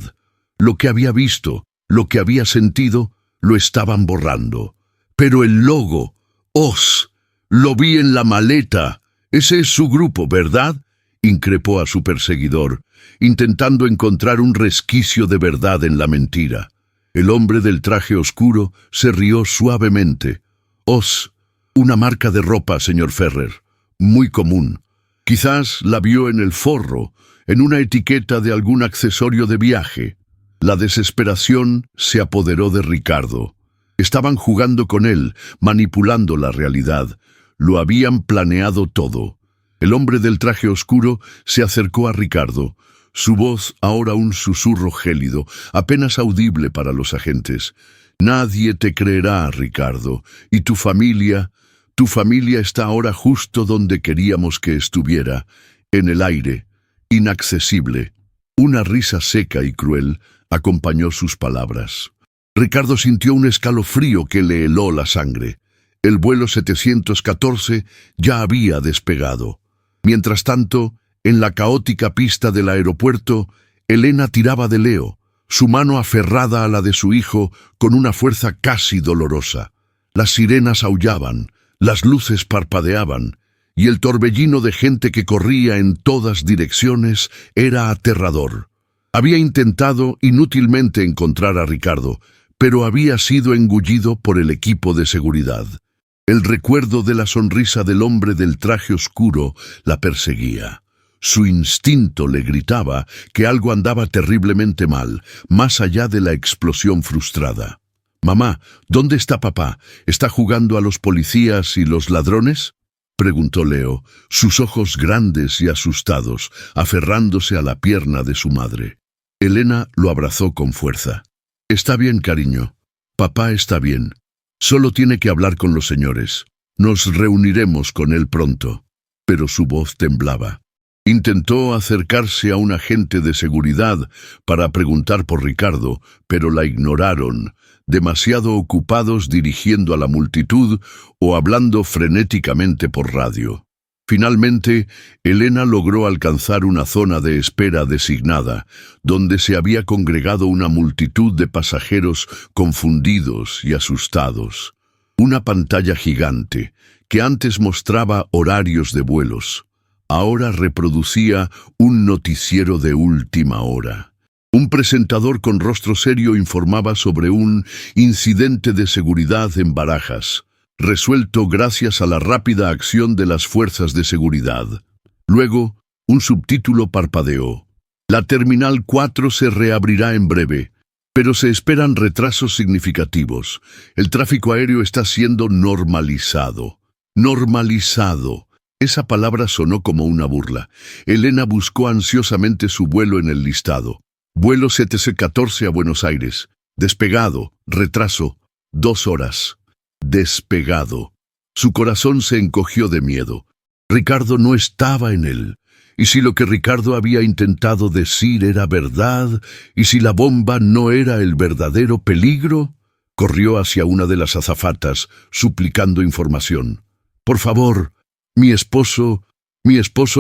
Lo que había visto, lo que había sentido, lo estaban borrando. «Pero el logo, OS, lo vi en la maleta. Ese es su grupo, ¿verdad?», increpó a su perseguidor, intentando encontrar un resquicio de verdad en la mentira. El hombre del traje oscuro se rió suavemente. «OS, una marca de ropa, señor Ferrer, muy común. Quizás la vio en el forro, en una etiqueta de algún accesorio de viaje». La desesperación se apoderó de Ricardo. Estaban jugando con él, manipulando la realidad. Lo habían planeado todo. El hombre del traje oscuro se acercó a Ricardo. Su voz ahora un susurro gélido, apenas audible para los agentes. Nadie te creerá, Ricardo, y tu familia está ahora justo donde queríamos que estuviera, en el aire, inaccesible. Una risa seca y cruel acompañó sus palabras. Ricardo sintió un escalofrío que le heló la sangre. El vuelo 714 ya había despegado. Mientras tanto, en la caótica pista del aeropuerto, Elena tiraba de Leo, su mano aferrada a la de su hijo con una fuerza casi dolorosa. Las sirenas aullaban, las luces parpadeaban, y el torbellino de gente que corría en todas direcciones era aterrador. Había intentado inútilmente encontrar a Ricardo, pero había sido engullido por el equipo de seguridad. El recuerdo de la sonrisa del hombre del traje oscuro la perseguía. Su instinto le gritaba que algo andaba terriblemente mal, más allá de la explosión frustrada. «Mamá, ¿dónde está papá? ¿Está jugando a los policías y los ladrones?», preguntó Leo, sus ojos grandes y asustados, aferrándose a la pierna de su madre. Elena lo abrazó con fuerza. «Está bien, cariño. Papá está bien. Solo tiene que hablar con los señores. Nos reuniremos con él pronto». Pero su voz temblaba. Intentó acercarse a un agente de seguridad para preguntar por Ricardo, pero la ignoraron, demasiado ocupados dirigiendo a la multitud o hablando frenéticamente por radio. Finalmente, Elena logró alcanzar una zona de espera designada, donde se había congregado una multitud de pasajeros confundidos y asustados. Una pantalla gigante, que antes mostraba horarios de vuelos, ahora reproducía un noticiero de última hora. Un presentador con rostro serio informaba sobre un incidente de seguridad en Barajas, resuelto gracias a la rápida acción de las fuerzas de seguridad. Luego, un subtítulo parpadeó. La Terminal 4 se reabrirá en breve, pero se esperan retrasos significativos. El tráfico aéreo está siendo normalizado. Normalizado. Esa palabra sonó como una burla. Elena buscó ansiosamente su vuelo en el listado. Vuelo 714 a Buenos Aires. Despegado. Retraso. 2 horas. Despegado. Su corazón se encogió de miedo. Ricardo no estaba en él. Y si lo que Ricardo había intentado decir era verdad, y si la bomba no era el verdadero peligro, corrió hacia una de las azafatas, suplicando información. «Por favor, mi esposo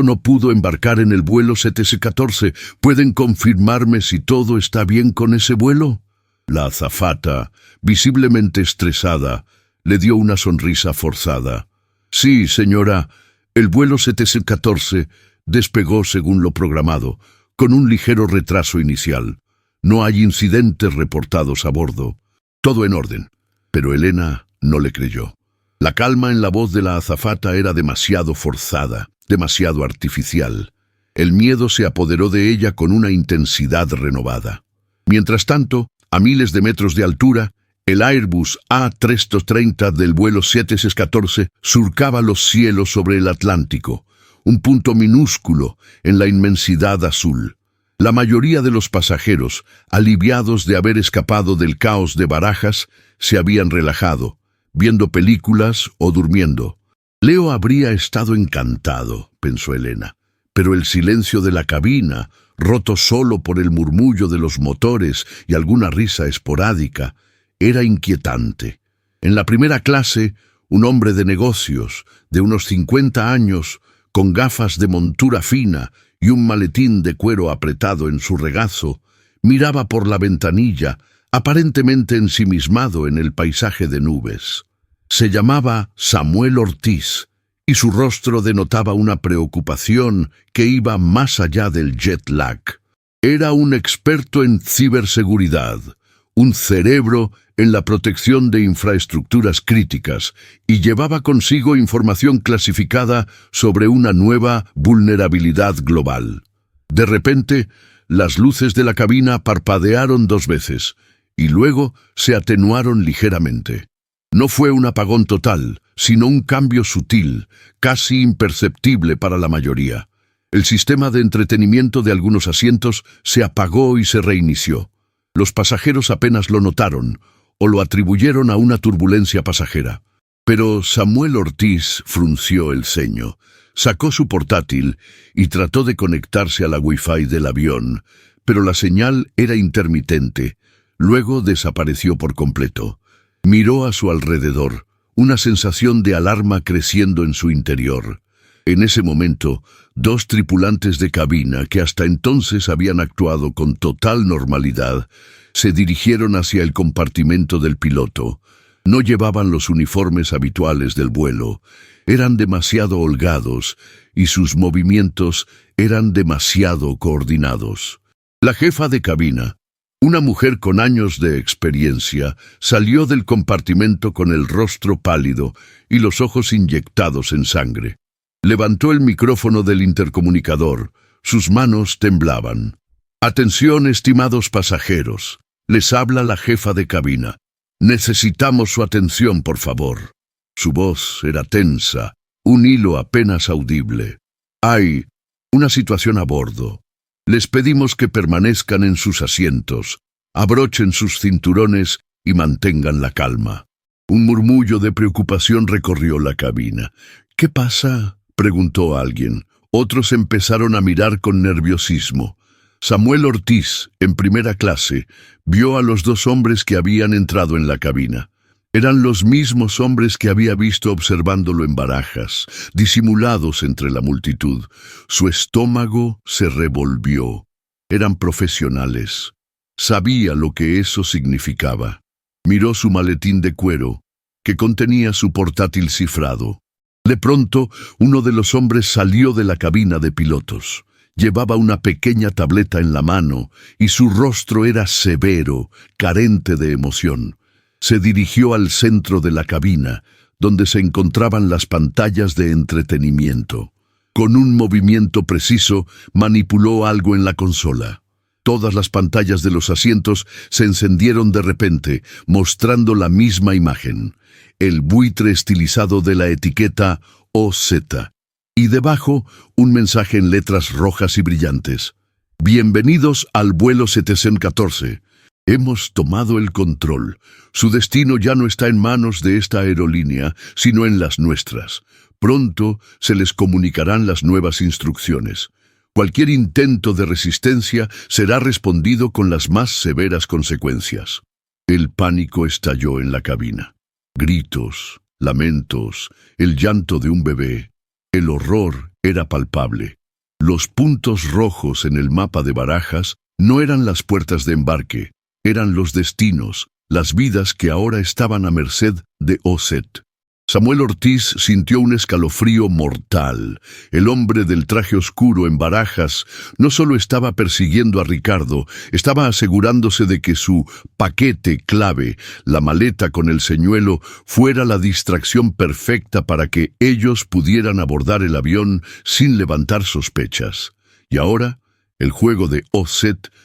no pudo embarcar en el vuelo 714. ¿Pueden confirmarme si todo está bien con ese vuelo?» La azafata, visiblemente estresada, le dio una sonrisa forzada. «Sí, señora, el vuelo 714 despegó según lo programado, con un ligero retraso inicial. No hay incidentes reportados a bordo. Todo en orden». Pero Elena no le creyó. La calma en la voz de la azafata era demasiado forzada, demasiado artificial. El miedo se apoderó de ella con una intensidad renovada. Mientras tanto, a miles de metros de altura, el Airbus A330 del vuelo 714 surcaba los cielos sobre el Atlántico, un punto minúsculo en la inmensidad azul. La mayoría de los pasajeros, aliviados de haber escapado del caos de Barajas, se habían relajado, viendo películas o durmiendo. Leo habría estado encantado, pensó Elena, pero el silencio de la cabina, roto solo por el murmullo de los motores y alguna risa esporádica, era inquietante. En la primera clase, un hombre de negocios, de unos 50 años, con gafas de montura fina y un maletín de cuero apretado en su regazo, miraba por la ventanilla, aparentemente ensimismado en el paisaje de nubes. Se llamaba Samuel Ortiz, y su rostro denotaba una preocupación que iba más allá del jet lag. Era un experto en ciberseguridad, un cerebro en la protección de infraestructuras críticas, y llevaba consigo información clasificada sobre una nueva vulnerabilidad global. De repente, las luces de la cabina parpadearon 2 veces, y luego se atenuaron ligeramente. No fue un apagón total, sino un cambio sutil, casi imperceptible para la mayoría. El sistema de entretenimiento de algunos asientos se apagó y se reinició. Los pasajeros apenas lo notaron o lo atribuyeron a una turbulencia pasajera. Pero Samuel Ortiz frunció el ceño, sacó su portátil y trató de conectarse a la Wi-Fi del avión, pero la señal era intermitente. Luego desapareció por completo. Miró a su alrededor, una sensación de alarma creciendo en su interior. En ese momento, dos tripulantes de cabina, que hasta entonces habían actuado con total normalidad, se dirigieron hacia el compartimento del piloto. No llevaban los uniformes habituales del vuelo, eran demasiado holgados y sus movimientos eran demasiado coordinados. La jefa de cabina, una mujer con años de experiencia, salió del compartimento con el rostro pálido y los ojos inyectados en sangre. Levantó el micrófono del intercomunicador, sus manos temblaban. «Atención, estimados pasajeros, les habla la jefa de cabina. Necesitamos su atención, por favor». Su voz era tensa, un hilo apenas audible. «Hay una situación a bordo. Les pedimos que permanezcan en sus asientos, abrochen sus cinturones y mantengan la calma». Un murmullo de preocupación recorrió la cabina. «¿Qué pasa?», preguntó alguien. Otros empezaron a mirar con nerviosismo. Samuel Ortiz, en primera clase, vio a los dos hombres que habían entrado en la cabina. Eran los mismos hombres que había visto observándolo en Barajas, disimulados entre la multitud. Su estómago se revolvió. Eran profesionales. Sabía lo que eso significaba. Miró su maletín de cuero, que contenía su portátil cifrado. De pronto, uno de los hombres salió de la cabina de pilotos. Llevaba una pequeña tableta en la mano y su rostro era severo, carente de emoción. Se dirigió al centro de la cabina, donde se encontraban las pantallas de entretenimiento. Con un movimiento preciso, manipuló algo en la consola. Todas las pantallas de los asientos se encendieron de repente, mostrando la misma imagen, el buitre estilizado de la etiqueta OZ, y debajo un mensaje en letras rojas y brillantes. «Bienvenidos al vuelo 714. Hemos tomado el control. Su destino ya no está en manos de esta aerolínea, sino en las nuestras. Pronto se les comunicarán las nuevas instrucciones. Cualquier intento de resistencia será respondido con las más severas consecuencias». El pánico estalló en la cabina. Gritos, lamentos, el llanto de un bebé. El horror era palpable. Los puntos rojos en el mapa de Barajas no eran las puertas de embarque, eran los destinos, las vidas que ahora estaban a merced de OZ. Samuel Ortiz sintió un escalofrío mortal. El hombre del traje oscuro en Barajas no solo estaba persiguiendo a Ricardo, estaba asegurándose de que su paquete clave, la maleta con el señuelo, fuera la distracción perfecta para que ellos pudieran abordar el avión sin levantar sospechas. Y ahora, el juego de OZ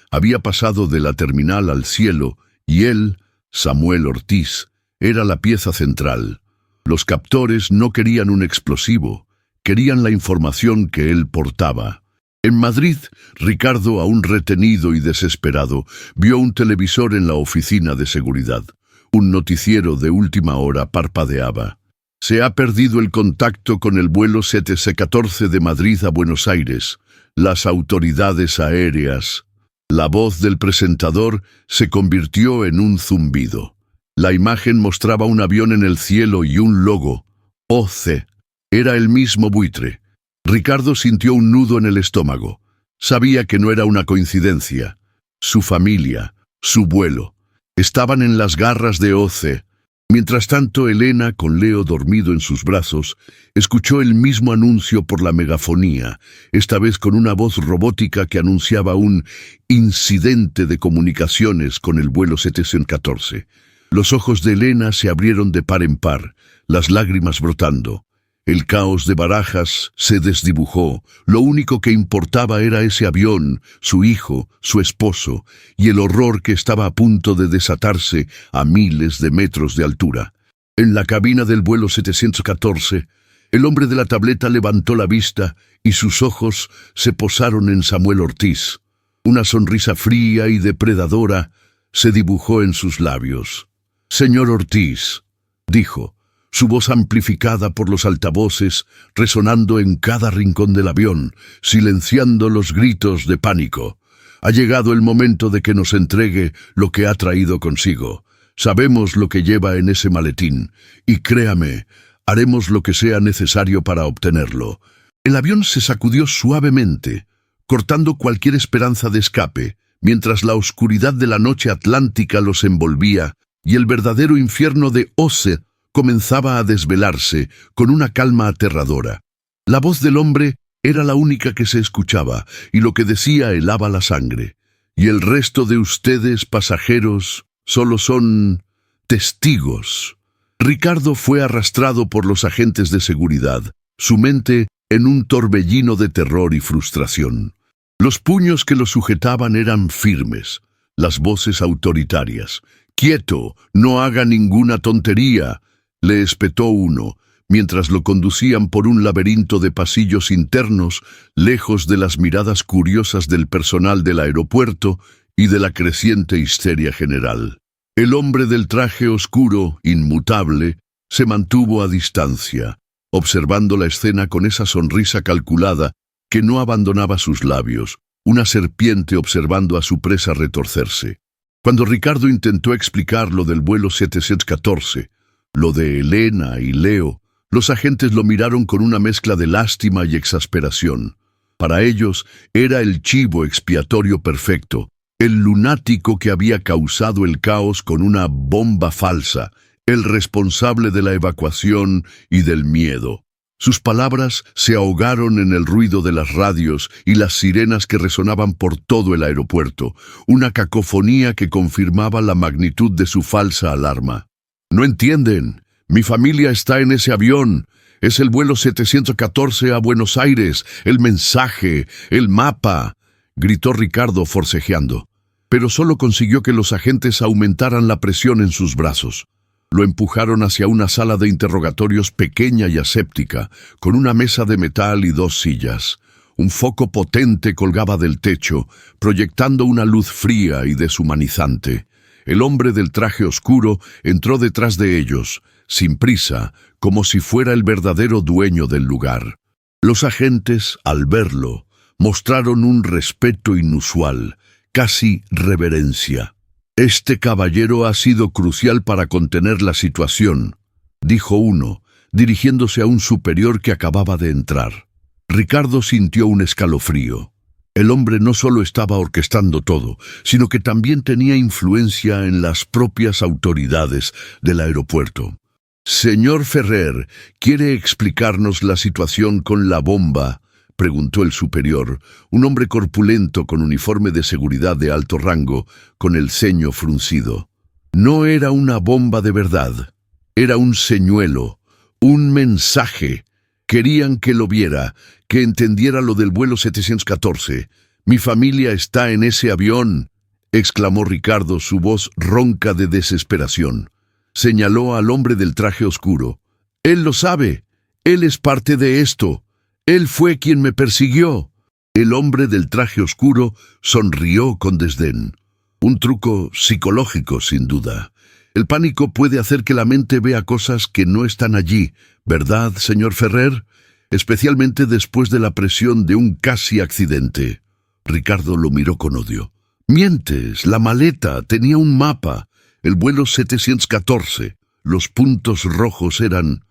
había pasado de la terminal al cielo y él, Samuel Ortiz, era la pieza central. Los captores no querían un explosivo, querían la información que él portaba. En Madrid, Ricardo, aún retenido y desesperado, vio un televisor en la oficina de seguridad. Un noticiero de última hora parpadeaba. «Se ha perdido el contacto con el vuelo 714 de Madrid a Buenos Aires. Las autoridades aéreas». La voz del presentador se convirtió en un zumbido. La imagen mostraba un avión en el cielo y un logo, OZ. Era el mismo buitre. Ricardo sintió un nudo en el estómago. Sabía que no era una coincidencia. Su familia, su vuelo, estaban en las garras de OZ. Mientras tanto, Elena, con Leo dormido en sus brazos, escuchó el mismo anuncio por la megafonía, esta vez con una voz robótica que anunciaba un incidente de comunicaciones con el vuelo 714. Los ojos de Elena se abrieron de par en par, las lágrimas brotando. El caos de Barajas se desdibujó. Lo único que importaba era ese avión, su hijo, su esposo, y el horror que estaba a punto de desatarse a miles de metros de altura. En la cabina del vuelo 714, El hombre de la tableta levantó la vista y sus ojos se posaron en Samuel Ortiz. Una sonrisa fría y depredadora se dibujó en sus labios. «Señor Ortiz», dijo, su voz amplificada por los altavoces, resonando en cada rincón del avión, silenciando los gritos de pánico. «Ha llegado el momento de que nos entregue lo que ha traído consigo. Sabemos lo que lleva en ese maletín, y créame, haremos lo que sea necesario para obtenerlo». El avión se sacudió suavemente, cortando cualquier esperanza de escape, mientras la oscuridad de la noche atlántica los envolvía y el verdadero infierno de Oz comenzaba a desvelarse con una calma aterradora. La voz del hombre era la única que se escuchaba, y lo que decía helaba la sangre. «Y el resto de ustedes, pasajeros, solo son testigos». Ricardo fue arrastrado por los agentes de seguridad, su mente en un torbellino de terror y frustración. Los puños que lo sujetaban eran firmes, las voces autoritarias. «Quieto, no haga ninguna tontería», le espetó uno, mientras lo conducían por un laberinto de pasillos internos, lejos de las miradas curiosas del personal del aeropuerto y de la creciente histeria general. El hombre del traje oscuro, inmutable, se mantuvo a distancia, observando la escena con esa sonrisa calculada que no abandonaba sus labios, una serpiente observando a su presa retorcerse. Cuando Ricardo intentó explicar lo del vuelo 714, lo de Elena y Leo, los agentes lo miraron con una mezcla de lástima y exasperación. Para ellos era el chivo expiatorio perfecto, el lunático que había causado el caos con una bomba falsa, el responsable de la evacuación y del miedo. Sus palabras se ahogaron en el ruido de las radios y las sirenas que resonaban por todo el aeropuerto, una cacofonía que confirmaba la magnitud de su falsa alarma. «No entienden. Mi familia está en ese avión. Es el vuelo 714 a Buenos Aires. El mensaje, el mapa», gritó Ricardo forcejeando. Pero solo consiguió que los agentes aumentaran la presión en sus brazos. Lo empujaron hacia una sala de interrogatorios pequeña y aséptica, con una mesa de metal y 2 sillas. Un foco potente colgaba del techo, proyectando una luz fría y deshumanizante. El hombre del traje oscuro entró detrás de ellos, sin prisa, como si fuera el verdadero dueño del lugar. Los agentes, al verlo, mostraron un respeto inusual, casi reverencia. «Este caballero ha sido crucial para contener la situación», dijo uno, dirigiéndose a un superior que acababa de entrar. Ricardo sintió un escalofrío. El hombre no solo estaba orquestando todo, sino que también tenía influencia en las propias autoridades del aeropuerto. «Señor Ferrer, ¿quiere explicarnos la situación con la bomba?», preguntó el superior, un hombre corpulento con uniforme de seguridad de alto rango, con el ceño fruncido. No era una bomba de verdad, era un señuelo, un mensaje. Querían que lo viera, que entendiera lo del vuelo 714. «Mi familia está en ese avión», exclamó Ricardo, su voz ronca de desesperación. Señaló al hombre del traje oscuro. «Él lo sabe. Él es parte de esto. Él fue quien me persiguió». El hombre del traje oscuro sonrió con desdén. Un truco psicológico, sin duda. El pánico puede hacer que la mente vea cosas que no están allí, ¿verdad, señor Ferrer? Especialmente después de la presión de un casi accidente. Ricardo lo miró con odio. «Mientes, la maleta tenía un mapa. El vuelo 714. Los puntos rojos eran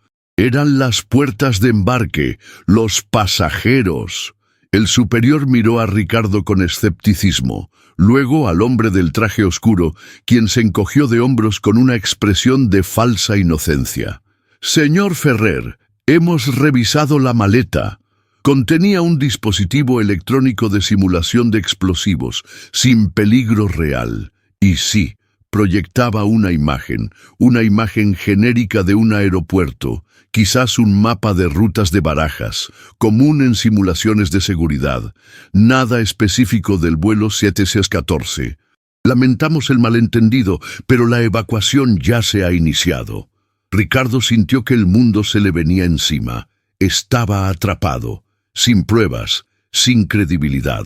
las puertas de embarque, los pasajeros». El superior miró a Ricardo con escepticismo, luego al hombre del traje oscuro, quien se encogió de hombros con una expresión de falsa inocencia. «Señor Ferrer, hemos revisado la maleta. Contenía un dispositivo electrónico de simulación de explosivos, sin peligro real. Y sí, proyectaba una imagen genérica de un aeropuerto, quizás un mapa de rutas de Barajas, común en simulaciones de seguridad, nada específico del vuelo 714. Lamentamos el malentendido, pero la evacuación ya se ha iniciado». Ricardo sintió que el mundo se le venía encima. estaba atrapado, sin pruebas, sin credibilidad.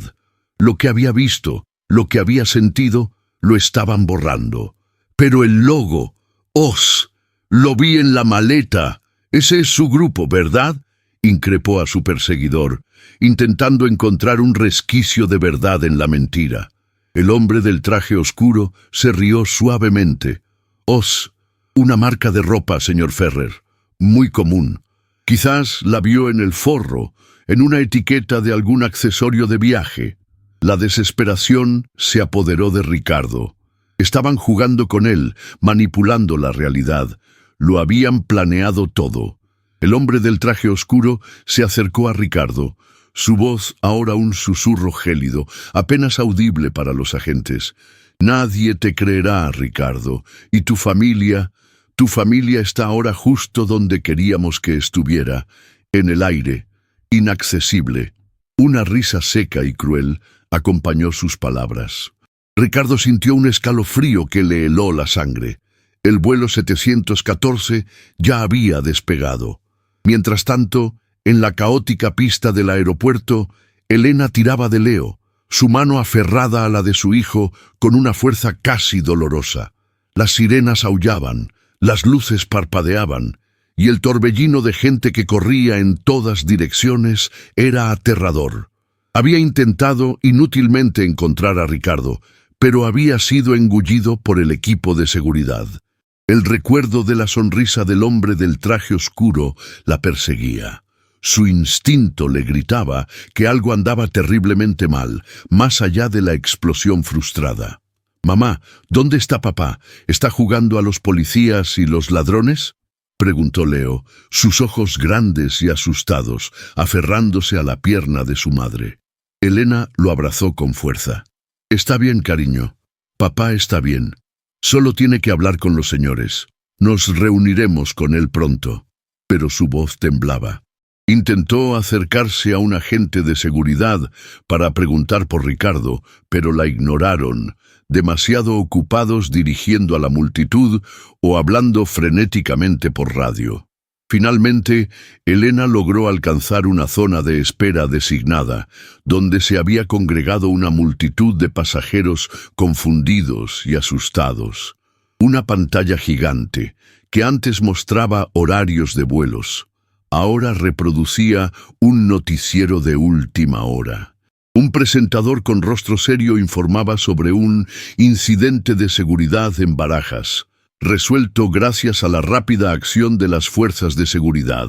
Lo que había visto, lo que había sentido, lo estaban borrando. Pero el logo, Oz, lo vi en la maleta. Ese es su grupo, ¿verdad?, increpó a su perseguidor, intentando encontrar un resquicio de verdad en la mentira. El hombre del traje oscuro se rió suavemente. Oz, una marca de ropa, señor Ferrer, muy común. Quizás la vio en el forro, en una etiqueta de algún accesorio de viaje. La desesperación se apoderó de Ricardo. Estaban jugando con él, manipulando la realidad. Lo habían planeado todo. El hombre del traje oscuro se acercó a Ricardo. Su voz ahora un susurro gélido, apenas audible para los agentes. Nadie te creerá, Ricardo, y tu familia está ahora justo donde queríamos que estuviera, en el aire, inaccesible. Una risa seca y cruel acompañó sus palabras. Ricardo sintió un escalofrío que le heló la sangre. El vuelo 714 ya había despegado. Mientras tanto, en la caótica pista del aeropuerto, Elena tiraba de Leo, su mano aferrada a la de su hijo con una fuerza casi dolorosa. Las sirenas aullaban, las luces parpadeaban, y el torbellino de gente que corría en todas direcciones era aterrador. Había intentado inútilmente encontrar a Ricardo, pero había sido engullido por el equipo de seguridad. El recuerdo de la sonrisa del hombre del traje oscuro la perseguía. Su instinto le gritaba que algo andaba terriblemente mal, más allá de la explosión frustrada. «Mamá, ¿dónde está papá? ¿Está jugando a los policías y los ladrones?», preguntó Leo, sus ojos grandes y asustados, aferrándose a la pierna de su madre. Elena lo abrazó con fuerza. «Está bien, cariño. Papá está bien. Solo tiene que hablar con los señores. Nos reuniremos con él pronto». Pero su voz temblaba. Intentó acercarse a un agente de seguridad para preguntar por Ricardo, pero la ignoraron, demasiado ocupados dirigiendo a la multitud o hablando frenéticamente por radio. Finalmente, Elena logró alcanzar una zona de espera designada, donde se había congregado una multitud de pasajeros confundidos y asustados. Una pantalla gigante, que antes mostraba horarios de vuelos, ahora reproducía un noticiero de última hora. Un presentador con rostro serio informaba sobre un incidente de seguridad en Barajas, resuelto gracias a la rápida acción de las fuerzas de seguridad.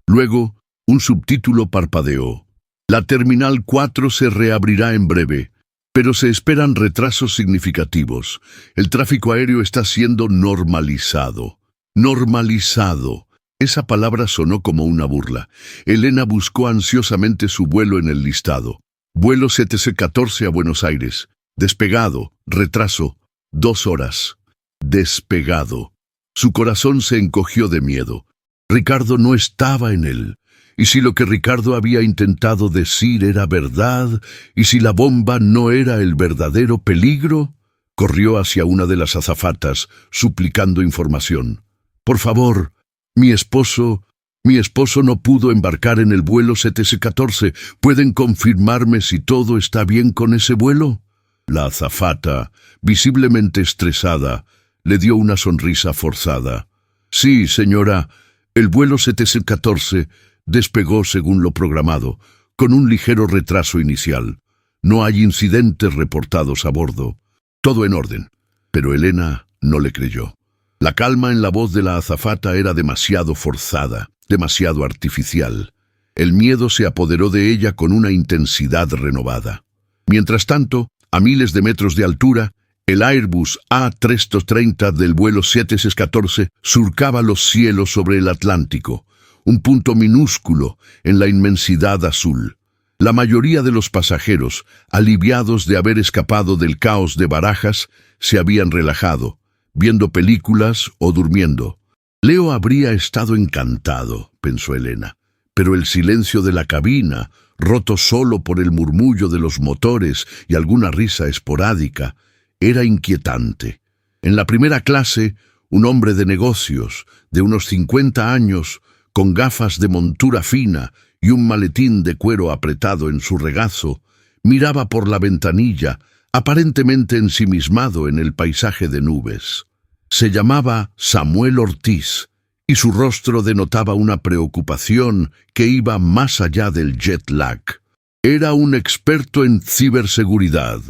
Luego, un subtítulo parpadeó. La Terminal 4 se reabrirá en breve, pero se esperan retrasos significativos. El tráfico aéreo está siendo normalizado. Normalizado. Esa palabra sonó como una burla. Elena buscó ansiosamente su vuelo en el listado. Vuelo 714 a Buenos Aires. Despegado. Retraso. 2 horas. Despegado. Su corazón se encogió de miedo. Ricardo no estaba en él. ¿Y si lo que Ricardo había intentado decir era verdad? ¿Y si la bomba no era el verdadero peligro? Corrió hacia una de las azafatas, suplicando información. «Por favor, mi esposo no pudo embarcar en el vuelo 714. ¿Pueden confirmarme si todo está bien con ese vuelo?» La azafata, visiblemente estresada, le dio una sonrisa forzada. «Sí, señora, el vuelo 714 despegó según lo programado, con un ligero retraso inicial. No hay incidentes reportados a bordo. Todo en orden». Pero Elena no le creyó. La calma en la voz de la azafata era demasiado forzada, demasiado artificial. El miedo se apoderó de ella con una intensidad renovada. Mientras tanto, a miles de metros de altura, el Airbus A330 del vuelo 714 surcaba los cielos sobre el Atlántico, un punto minúsculo en la inmensidad azul. La mayoría de los pasajeros, aliviados de haber escapado del caos de Barajas, se habían relajado, viendo películas o durmiendo. Leo habría estado encantado, pensó Elena, pero el silencio de la cabina, roto solo por el murmullo de los motores y alguna risa esporádica, era inquietante. En la primera clase, un hombre de negocios, de unos 50 años, con gafas de montura fina y un maletín de cuero apretado en su regazo, miraba por la ventanilla, aparentemente ensimismado en el paisaje de nubes. Se llamaba Samuel Ortiz, y su rostro denotaba una preocupación que iba más allá del jet lag. Era un experto en ciberseguridad,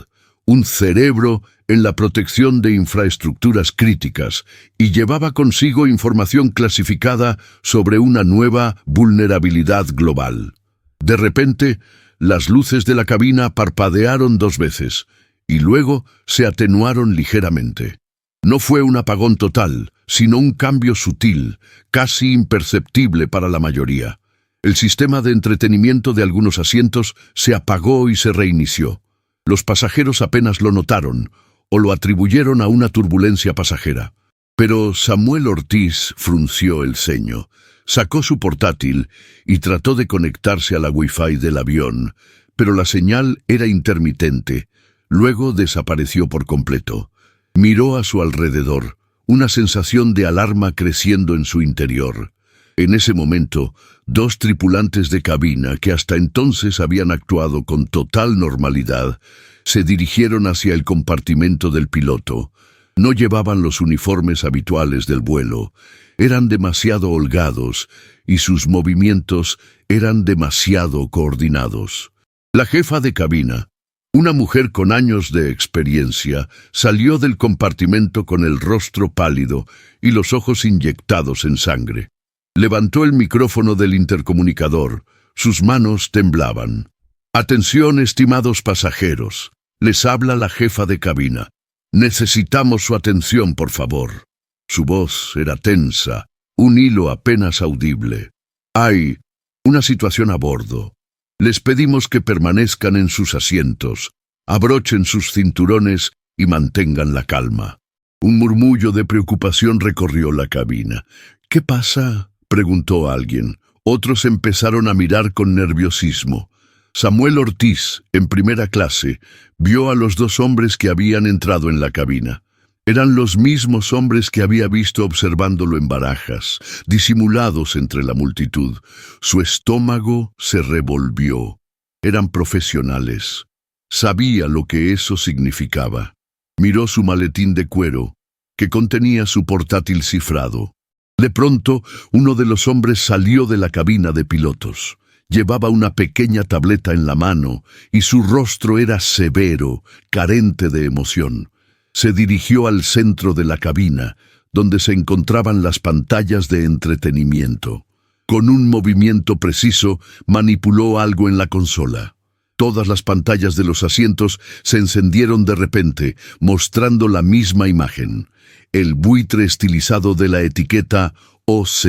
un cerebro en la protección de infraestructuras críticas, y llevaba consigo información clasificada sobre una nueva vulnerabilidad global. De repente, las luces de la cabina parpadearon 2 veces, y luego se atenuaron ligeramente. No fue un apagón total, sino un cambio sutil, casi imperceptible para la mayoría. El sistema de entretenimiento de algunos asientos se apagó y se reinició. Los pasajeros apenas lo notaron, o lo atribuyeron a una turbulencia pasajera. Pero Samuel Ortiz frunció el ceño, sacó su portátil y trató de conectarse a la Wi-Fi del avión, pero la señal era intermitente. Luego desapareció por completo. Miró a su alrededor, una sensación de alarma creciendo en su interior. En ese momento, 2 tripulantes de cabina, que hasta entonces habían actuado con total normalidad, se dirigieron hacia el compartimento del piloto. No llevaban los uniformes habituales del vuelo, eran demasiado holgados y sus movimientos eran demasiado coordinados. La jefa de cabina, una mujer con años de experiencia, salió del compartimento con el rostro pálido y los ojos inyectados en sangre. Levantó el micrófono del intercomunicador. Sus manos temblaban. «Atención, estimados pasajeros. Les habla la jefa de cabina. Necesitamos su atención, por favor». Su voz era tensa, un hilo apenas audible. «Hay una situación a bordo. Les pedimos que permanezcan en sus asientos, abrochen sus cinturones y mantengan la calma». Un murmullo de preocupación recorrió la cabina. «¿Qué pasa?», preguntó alguien. Otros empezaron a mirar con nerviosismo. Samuel Ortiz, en primera clase, vio a los 2 hombres que habían entrado en la cabina. Eran los mismos hombres que había visto observándolo en Barajas, disimulados entre la multitud. Su estómago se revolvió. Eran profesionales. Sabía lo que eso significaba. Miró su maletín de cuero, que contenía su portátil cifrado. De pronto, uno de los hombres salió de la cabina de pilotos. Llevaba una pequeña tableta en la mano y su rostro era severo, carente de emoción. Se dirigió al centro de la cabina, donde se encontraban las pantallas de entretenimiento. Con un movimiento preciso, manipuló algo en la consola. Todas las pantallas de los asientos se encendieron de repente, mostrando la misma imagen, el buitre estilizado de la etiqueta OZ,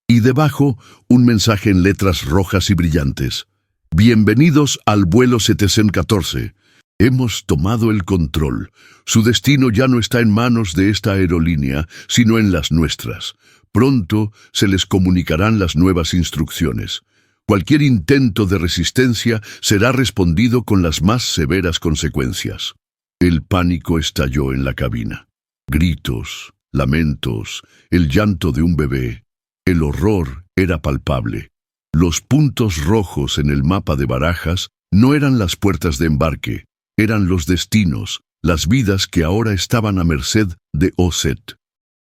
y debajo un mensaje en letras rojas y brillantes. «Bienvenidos al vuelo 714. Hemos tomado el control. Su destino ya no está en manos de esta aerolínea, sino en las nuestras. Pronto se les comunicarán las nuevas instrucciones. Cualquier intento de resistencia será respondido con las más severas consecuencias». El pánico estalló en la cabina. Gritos, lamentos, el llanto de un bebé. El horror era palpable. Los puntos rojos en el mapa de Barajas no eran las puertas de embarque, eran los destinos, las vidas que ahora estaban a merced de OZ.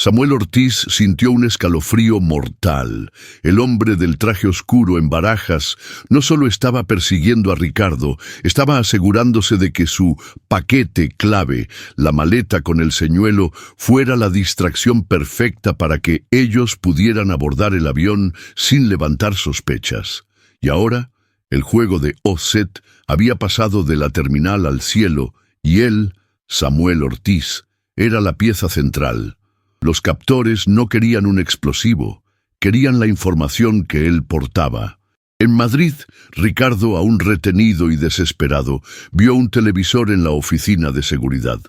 Samuel Ortiz sintió un escalofrío mortal. El hombre del traje oscuro en Barajas no solo estaba persiguiendo a Ricardo, estaba asegurándose de que su paquete clave, la maleta con el señuelo, fuera la distracción perfecta para que ellos pudieran abordar el avión sin levantar sospechas. Y ahora, el juego de OZ había pasado de la terminal al cielo, y él, Samuel Ortiz, era la pieza central. Los captores no querían un explosivo, querían la información que él portaba. En Madrid, Ricardo, aún retenido y desesperado, vio un televisor en la oficina de seguridad.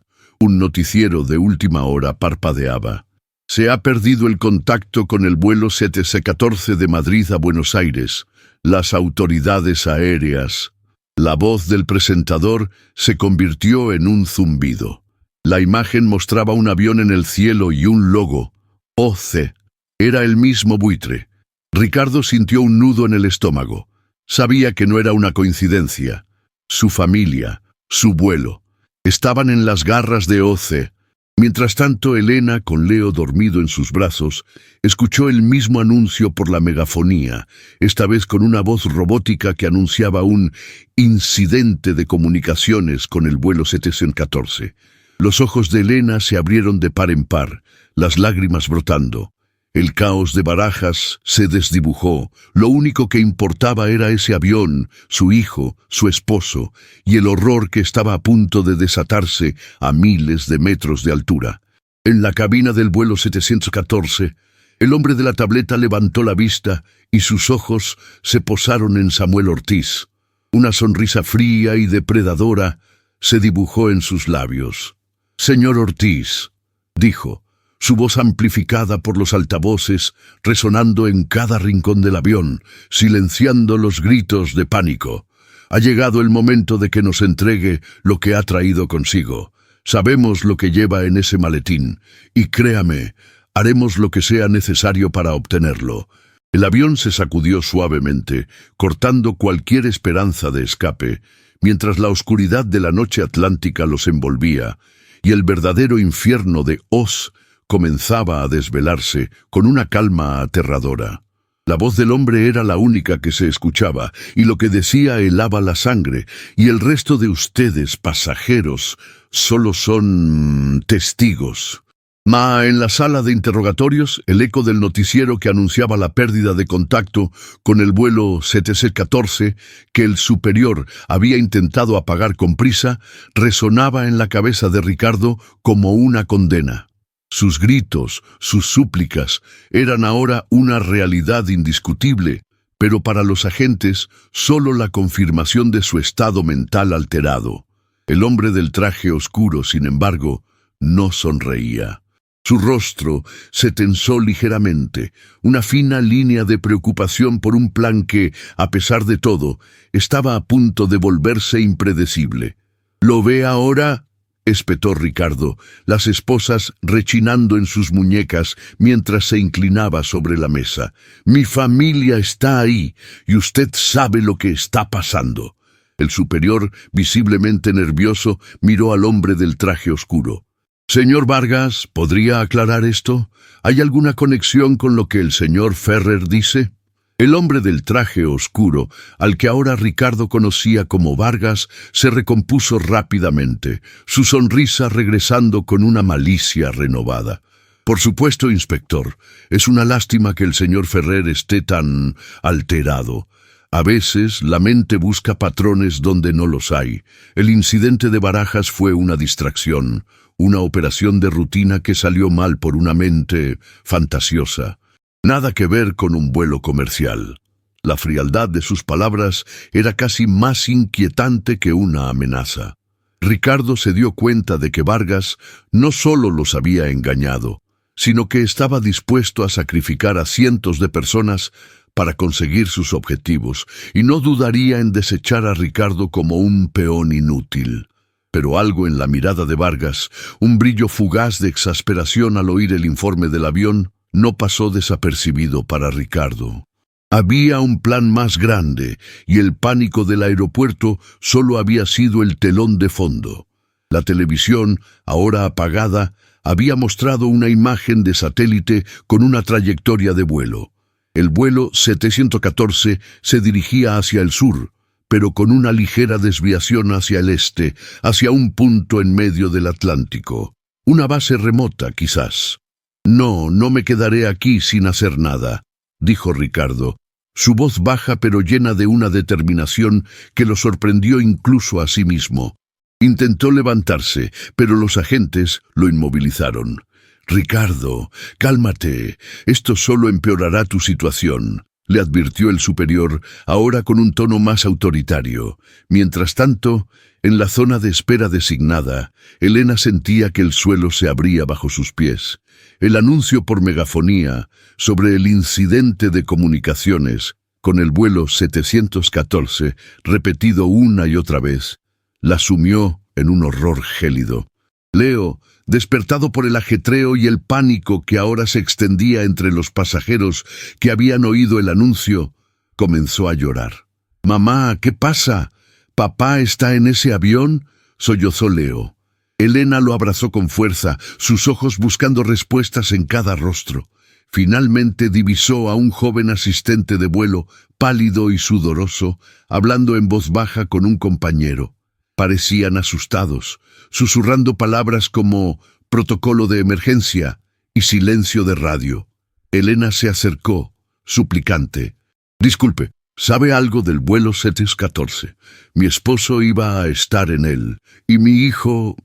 Un noticiero de última hora parpadeaba. «Se ha perdido el contacto con el vuelo 714 de Madrid a Buenos Aires. Las autoridades aéreas». La voz del presentador se convirtió en un zumbido. La imagen mostraba un avión en el cielo y un logo, OZ. Era el mismo buitre. Ricardo sintió un nudo en el estómago. Sabía que no era una coincidencia. Su familia, su vuelo, estaban en las garras de Oce. Mientras tanto, Elena, con Leo dormido en sus brazos, escuchó el mismo anuncio por la megafonía, esta vez con una voz robótica que anunciaba un incidente de comunicaciones con el vuelo 714. Los ojos de Elena se abrieron de par en par, las lágrimas brotando. El caos de Barajas se desdibujó. Lo único que importaba era ese avión, su hijo, su esposo, y el horror que estaba a punto de desatarse a miles de metros de altura. En la cabina del vuelo 714, el hombre de la tableta levantó la vista y sus ojos se posaron en Samuel Ortiz. Una sonrisa fría y depredadora se dibujó en sus labios. «Señor Ortiz», dijo, su voz amplificada por los altavoces, resonando en cada rincón del avión, silenciando los gritos de pánico. «Ha llegado el momento de que nos entregue lo que ha traído consigo. Sabemos lo que lleva en ese maletín, y créame, haremos lo que sea necesario para obtenerlo». El avión se sacudió suavemente, cortando cualquier esperanza de escape, mientras la oscuridad de la noche atlántica los envolvía, y el verdadero infierno de Oz comenzaba a desvelarse con una calma aterradora. La voz del hombre era la única que se escuchaba, y lo que decía helaba la sangre, y el resto de ustedes, pasajeros, solo son testigos. En la sala de interrogatorios, el eco del noticiero que anunciaba la pérdida de contacto con el vuelo 714 que el superior había intentado apagar con prisa, resonaba en la cabeza de Ricardo como una condena. Sus gritos, sus súplicas, eran ahora una realidad indiscutible, pero para los agentes solo la confirmación de su estado mental alterado. El hombre del traje oscuro, sin embargo, no sonreía. Su rostro se tensó ligeramente, una fina línea de preocupación por un plan que, a pesar de todo, estaba a punto de volverse impredecible. «¿Lo ve ahora?», espetó Ricardo, las esposas rechinando en sus muñecas mientras se inclinaba sobre la mesa. «Mi familia está ahí, y usted sabe lo que está pasando». El superior, visiblemente nervioso, miró al hombre del traje oscuro. «Señor Vargas, ¿podría aclarar esto? ¿Hay alguna conexión con lo que el señor Ferrer dice?» El hombre del traje oscuro, al que ahora Ricardo conocía como Vargas, se recompuso rápidamente, su sonrisa regresando con una malicia renovada. «Por supuesto, inspector, es una lástima que el señor Ferrer esté tan alterado. A veces la mente busca patrones donde no los hay. El incidente de Barajas fue una distracción, una operación de rutina que salió mal por una mente fantasiosa. Nada que ver con un vuelo comercial». La frialdad de sus palabras era casi más inquietante que una amenaza. Ricardo se dio cuenta de que Vargas no solo los había engañado, sino que estaba dispuesto a sacrificar a cientos de personas para conseguir sus objetivos, y no dudaría en desechar a Ricardo como un peón inútil. Pero algo en la mirada de Vargas, un brillo fugaz de exasperación al oír el informe del avión, no pasó desapercibido para Ricardo. Había un plan más grande, y el pánico del aeropuerto solo había sido el telón de fondo. La televisión, ahora apagada, había mostrado una imagen de satélite con una trayectoria de vuelo. El vuelo 714 se dirigía hacia el sur, pero con una ligera desviación hacia el este, hacia un punto en medio del Atlántico. Una base remota, quizás. «No me quedaré aquí sin hacer nada», dijo Ricardo, su voz baja pero llena de una determinación que lo sorprendió incluso a sí mismo. Intentó levantarse, pero los agentes lo inmovilizaron. «Ricardo, cálmate, esto solo empeorará tu situación», le advirtió el superior, ahora con un tono más autoritario. Mientras tanto, en la zona de espera designada, Elena sentía que el suelo se abría bajo sus pies. El anuncio por megafonía sobre el incidente de comunicaciones con el vuelo 714, repetido una y otra vez, la sumió en un horror gélido. Leo, despertado por el ajetreo y el pánico que ahora se extendía entre los pasajeros que habían oído el anuncio, comenzó a llorar. «Mamá, ¿qué pasa? ¿Papá está en ese avión?», sollozó Leo. Elena lo abrazó con fuerza, sus ojos buscando respuestas en cada rostro. Finalmente divisó a un joven asistente de vuelo, pálido y sudoroso, hablando en voz baja con un compañero. Parecían asustados, susurrando palabras como «protocolo de emergencia» y «silencio de radio». Elena se acercó, suplicante. «Disculpe, ¿sabe algo del vuelo 714? Mi esposo iba a estar en él, y mi hijo...».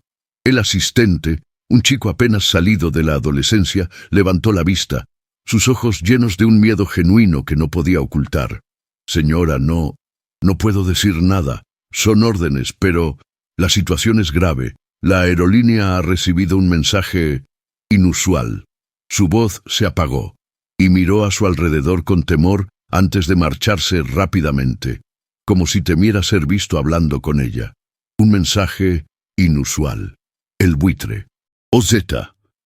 El asistente, un chico apenas salido de la adolescencia, levantó la vista, sus ojos llenos de un miedo genuino que no podía ocultar. «Señora, no puedo decir nada. Son órdenes, pero la situación es grave. La aerolínea ha recibido un mensaje inusual». Su voz se apagó, y miró a su alrededor con temor antes de marcharse rápidamente, como si temiera ser visto hablando con ella. Un mensaje inusual. El buitre. OZ.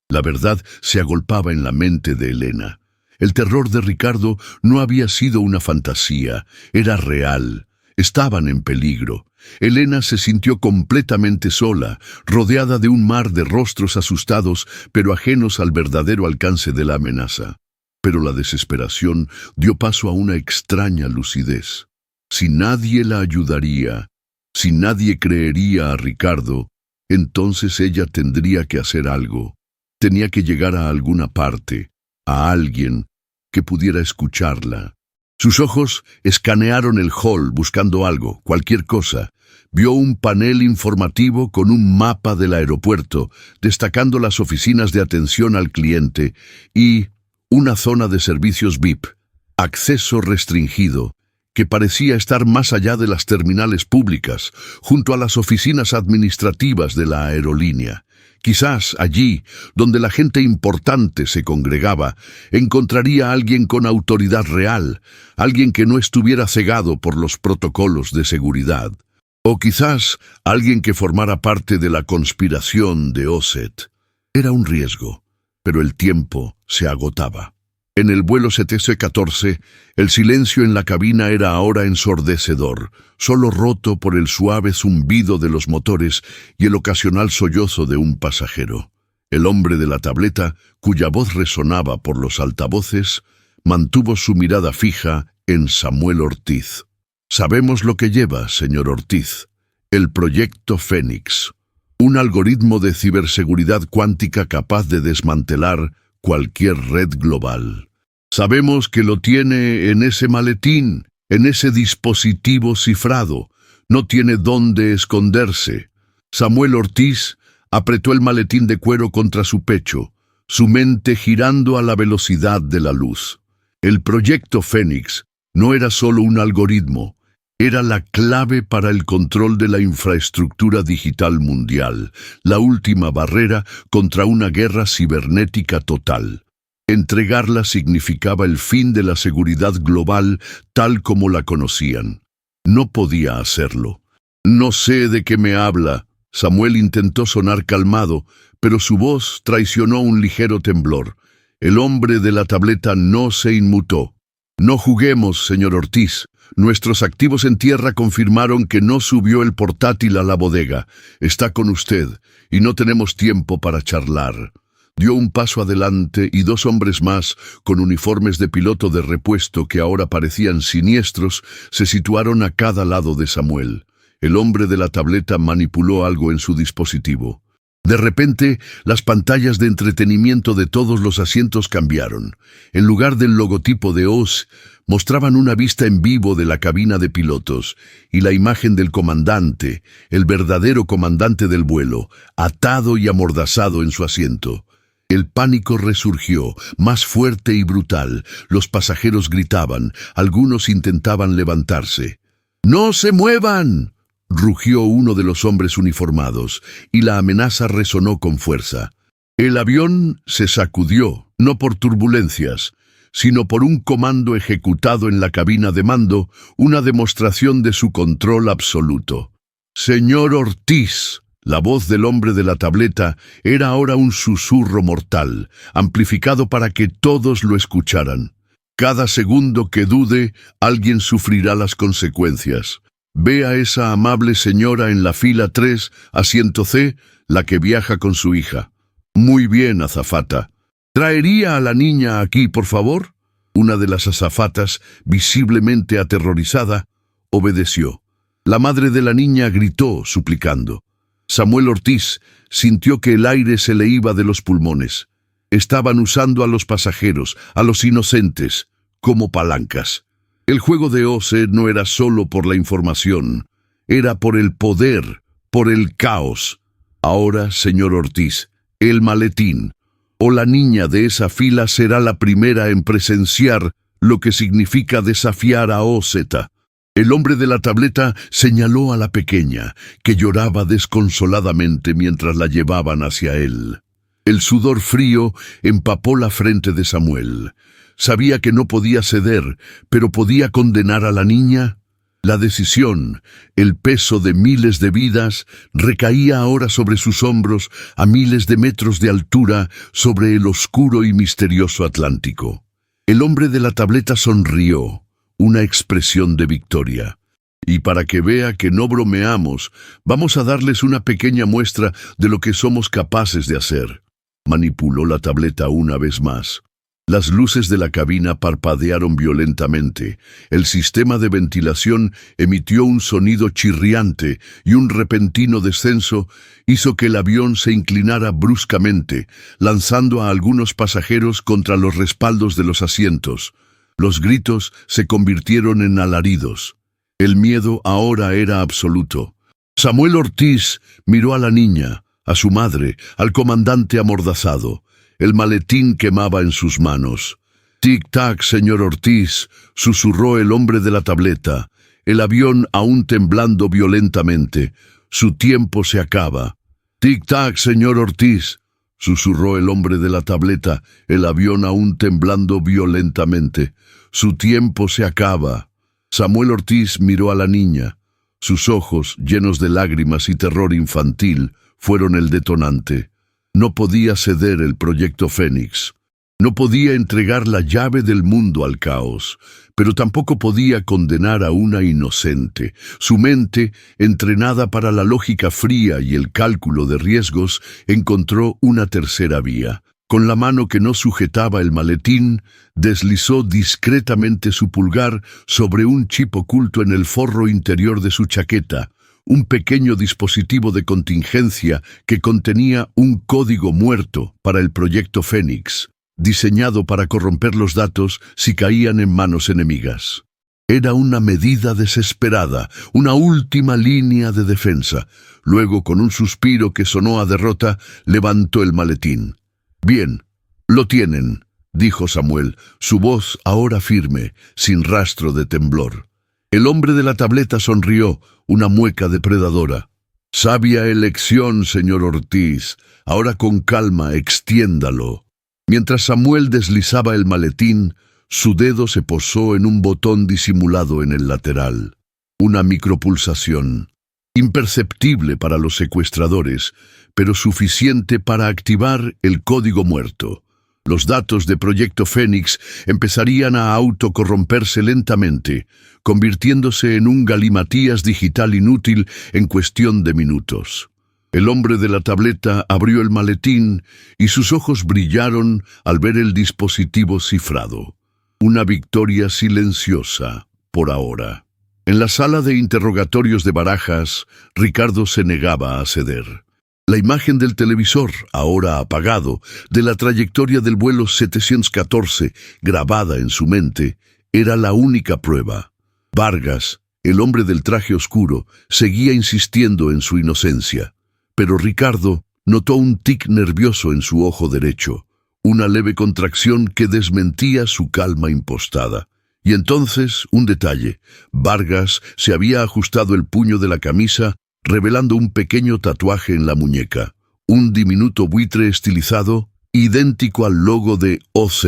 La verdad se agolpaba en la mente de Elena. El terror de Ricardo no había sido una fantasía, era real. Estaban en peligro. Elena se sintió completamente sola, rodeada de un mar de rostros asustados, pero ajenos al verdadero alcance de la amenaza. Pero la desesperación dio paso a una extraña lucidez. Si nadie la ayudaría, si nadie creería a Ricardo, entonces ella tendría que hacer algo. Tenía que llegar a alguna parte, a alguien que pudiera escucharla. Sus ojos escanearon el hall buscando algo, cualquier cosa. Vio un panel informativo con un mapa del aeropuerto, destacando las oficinas de atención al cliente y una zona de servicios VIP, acceso restringido, que parecía estar más allá de las terminales públicas, junto a las oficinas administrativas de la aerolínea. Quizás allí, donde la gente importante se congregaba, encontraría a alguien con autoridad real, alguien que no estuviera cegado por los protocolos de seguridad. O quizás alguien que formara parte de la conspiración de OZ. Era un riesgo, pero el tiempo se agotaba. En el vuelo 714, el silencio en la cabina era ahora ensordecedor, solo roto por el suave zumbido de los motores y el ocasional sollozo de un pasajero. El hombre de la tableta, cuya voz resonaba por los altavoces, mantuvo su mirada fija en Samuel Ortiz. «Sabemos lo que lleva, señor Ortiz. El proyecto Fénix. Un algoritmo de ciberseguridad cuántica capaz de desmantelar cualquier red global. Sabemos que lo tiene en ese maletín, en ese dispositivo cifrado. No tiene dónde esconderse». Samuel Ortiz apretó el maletín de cuero contra su pecho, su mente girando a la velocidad de la luz. El proyecto Fénix no era solo un algoritmo, era la clave para el control de la infraestructura digital mundial, la última barrera contra una guerra cibernética total. Entregarla significaba el fin de la seguridad global tal como la conocían. No podía hacerlo. «No sé de qué me habla». Samuel intentó sonar calmado, pero su voz traicionó un ligero temblor. El hombre de la tableta no se inmutó. «No juguemos, señor Ortiz. Nuestros activos en tierra confirmaron que no subió el portátil a la bodega. Está con usted, y no tenemos tiempo para charlar». Dio un paso adelante y dos hombres más, con uniformes de piloto de repuesto que ahora parecían siniestros, se situaron a cada lado de Samuel. El hombre de la tableta manipuló algo en su dispositivo. De repente, las pantallas de entretenimiento de todos los asientos cambiaron. En lugar del logotipo de Oz, mostraban una vista en vivo de la cabina de pilotos y la imagen del comandante, el verdadero comandante del vuelo, atado y amordazado en su asiento. El pánico resurgió, más fuerte y brutal. Los pasajeros gritaban, algunos intentaban levantarse. «¡No se muevan!», rugió uno de los hombres uniformados, y la amenaza resonó con fuerza. El avión se sacudió, no por turbulencias, sino por un comando ejecutado en la cabina de mando, una demostración de su control absoluto. «Señor Ortiz», La voz del hombre de la tableta era ahora un susurro mortal, amplificado para que todos lo escucharan. Cada segundo que dude, alguien sufrirá las consecuencias. Ve a esa amable señora en la fila 3, asiento C, la que viaja con su hija. Muy bien, azafata. ¿Traería a la niña aquí, por favor? Una de las azafatas, visiblemente aterrorizada, obedeció. La madre de la niña gritó, suplicando. Samuel Ortiz sintió que el aire se le iba de los pulmones. Estaban usando a los pasajeros, a los inocentes, como palancas. El juego de OCE no era solo por la información, era por el poder, por el caos. Ahora, señor Ortiz, el maletín o la niña de esa fila será la primera en presenciar lo que significa desafiar a OZ. El hombre de la tableta señaló a la pequeña, que lloraba desconsoladamente mientras la llevaban hacia él. El sudor frío empapó la frente de Samuel. Sabía que no podía ceder, pero ¿podía condenar a la niña? La decisión, el peso de miles de vidas, recaía ahora sobre sus hombros a miles de metros de altura sobre el oscuro y misterioso Atlántico. El hombre de la tableta sonrió, una expresión de victoria. Y para que vea que no bromeamos, vamos a darles una pequeña muestra de lo que somos capaces de hacer. Manipuló la tableta una vez más. Las luces de la cabina parpadearon violentamente. El sistema de ventilación emitió un sonido chirriante y un repentino descenso hizo que el avión se inclinara bruscamente, lanzando a algunos pasajeros contra los respaldos de los asientos. Los gritos se convirtieron en alaridos. El miedo ahora era absoluto. Samuel Ortiz miró a la niña, a su madre, al comandante amordazado. El maletín quemaba en sus manos. «Tic-tac, señor Ortiz», susurró el hombre de la tableta. El avión aún temblando violentamente. «Su tiempo se acaba». «Tic-tac, señor Ortiz», susurró el hombre de la tableta, el avión aún temblando violentamente. «Su tiempo se acaba». Samuel Ortiz miró a la niña. Sus ojos, llenos de lágrimas y terror infantil, fueron el detonante. No podía ceder el proyecto Fénix. No podía entregar la llave del mundo al caos, pero tampoco podía condenar a una inocente. Su mente, entrenada para la lógica fría y el cálculo de riesgos, encontró una tercera vía. Con la mano que no sujetaba el maletín, deslizó discretamente su pulgar sobre un chip oculto en el forro interior de su chaqueta, un pequeño dispositivo de contingencia que contenía un código muerto para el proyecto Fénix, diseñado para corromper los datos si caían en manos enemigas. Era una medida desesperada, una última línea de defensa. Luego, con un suspiro que sonó a derrota, levantó el maletín. «Bien, lo tienen», dijo Samuel, su voz ahora firme, sin rastro de temblor. El hombre de la tableta sonrió, una mueca depredadora. «Sabia elección, señor Ortiz. Ahora con calma, extiéndalo». Mientras Samuel deslizaba el maletín, su dedo se posó en un botón disimulado en el lateral. Una micropulsación, imperceptible para los secuestradores, pero suficiente para activar el código muerto. Los datos de Proyecto Fénix empezarían a autocorromperse lentamente, convirtiéndose en un galimatías digital inútil en cuestión de minutos. El hombre de la tableta abrió el maletín y sus ojos brillaron al ver el dispositivo cifrado. Una victoria silenciosa, por ahora. En la sala de interrogatorios de Barajas, Ricardo se negaba a ceder. La imagen del televisor, ahora apagado, de la trayectoria del vuelo 714, grabada en su mente, era la única prueba. Vargas, el hombre del traje oscuro, seguía insistiendo en su inocencia. Pero Ricardo notó un tic nervioso en su ojo derecho, una leve contracción que desmentía su calma impostada. Y entonces, un detalle. Vargas se había ajustado el puño de la camisa, revelando un pequeño tatuaje en la muñeca, un diminuto buitre estilizado, idéntico al logo de OZ.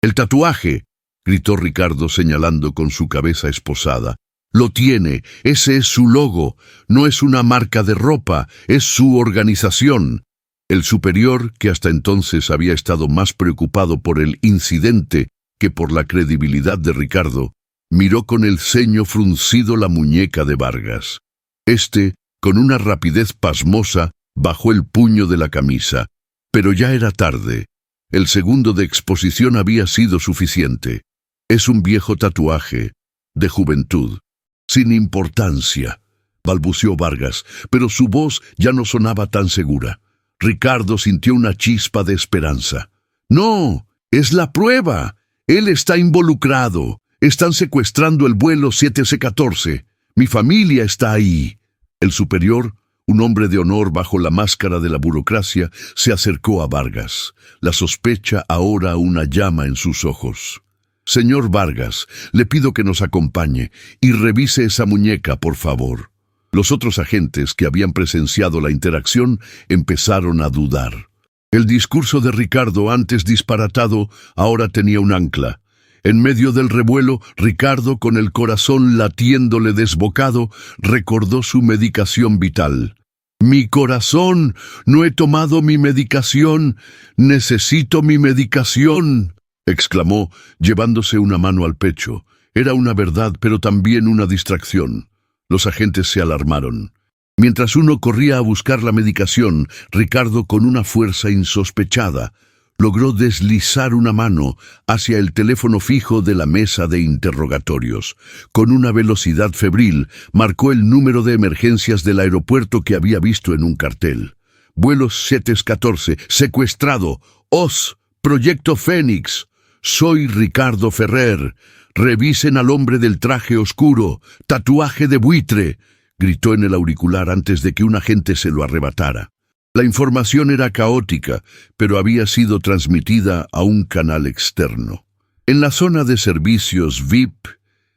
«¡El tatuaje!», gritó Ricardo señalando con su cabeza esposada. Lo tiene, ese es su logo, no es una marca de ropa, es su organización. El superior, que hasta entonces había estado más preocupado por el incidente que por la credibilidad de Ricardo, miró con el ceño fruncido la muñeca de Vargas. Este, con una rapidez pasmosa, bajó el puño de la camisa, pero ya era tarde. El segundo de exposición había sido suficiente. Es un viejo tatuaje, de juventud, sin importancia, balbuceó Vargas, pero su voz ya no sonaba tan segura. Ricardo sintió una chispa de esperanza. No, es la prueba. Él está involucrado. Están secuestrando el vuelo 7C-14. Mi familia está ahí. El superior, un hombre de honor bajo la máscara de la burocracia, se acercó a Vargas. La sospecha ahora una llama en sus ojos. Señor Vargas, le pido que nos acompañe y revise esa muñeca, por favor. Los otros agentes que habían presenciado la interacción empezaron a dudar. El discurso de Ricardo, antes disparatado, ahora tenía un ancla. En medio del revuelo, Ricardo, con el corazón latiéndole desbocado, recordó su medicación vital. «Mi corazón, no he tomado mi medicación, necesito mi medicación», exclamó, llevándose una mano al pecho. Era una verdad, pero también una distracción. Los agentes se alarmaron. Mientras uno corría a buscar la medicación, Ricardo, con una fuerza insospechada, logró deslizar una mano hacia el teléfono fijo de la mesa de interrogatorios. Con una velocidad febril, marcó el número de emergencias del aeropuerto que había visto en un cartel. Vuelo 714, secuestrado. OS, Proyecto Fénix. Soy Ricardo Ferrer. Revisen al hombre del traje oscuro, tatuaje de buitre, gritó en el auricular antes de que un agente se lo arrebatara. La información era caótica, pero había sido transmitida a un canal externo. En la zona de servicios VIP,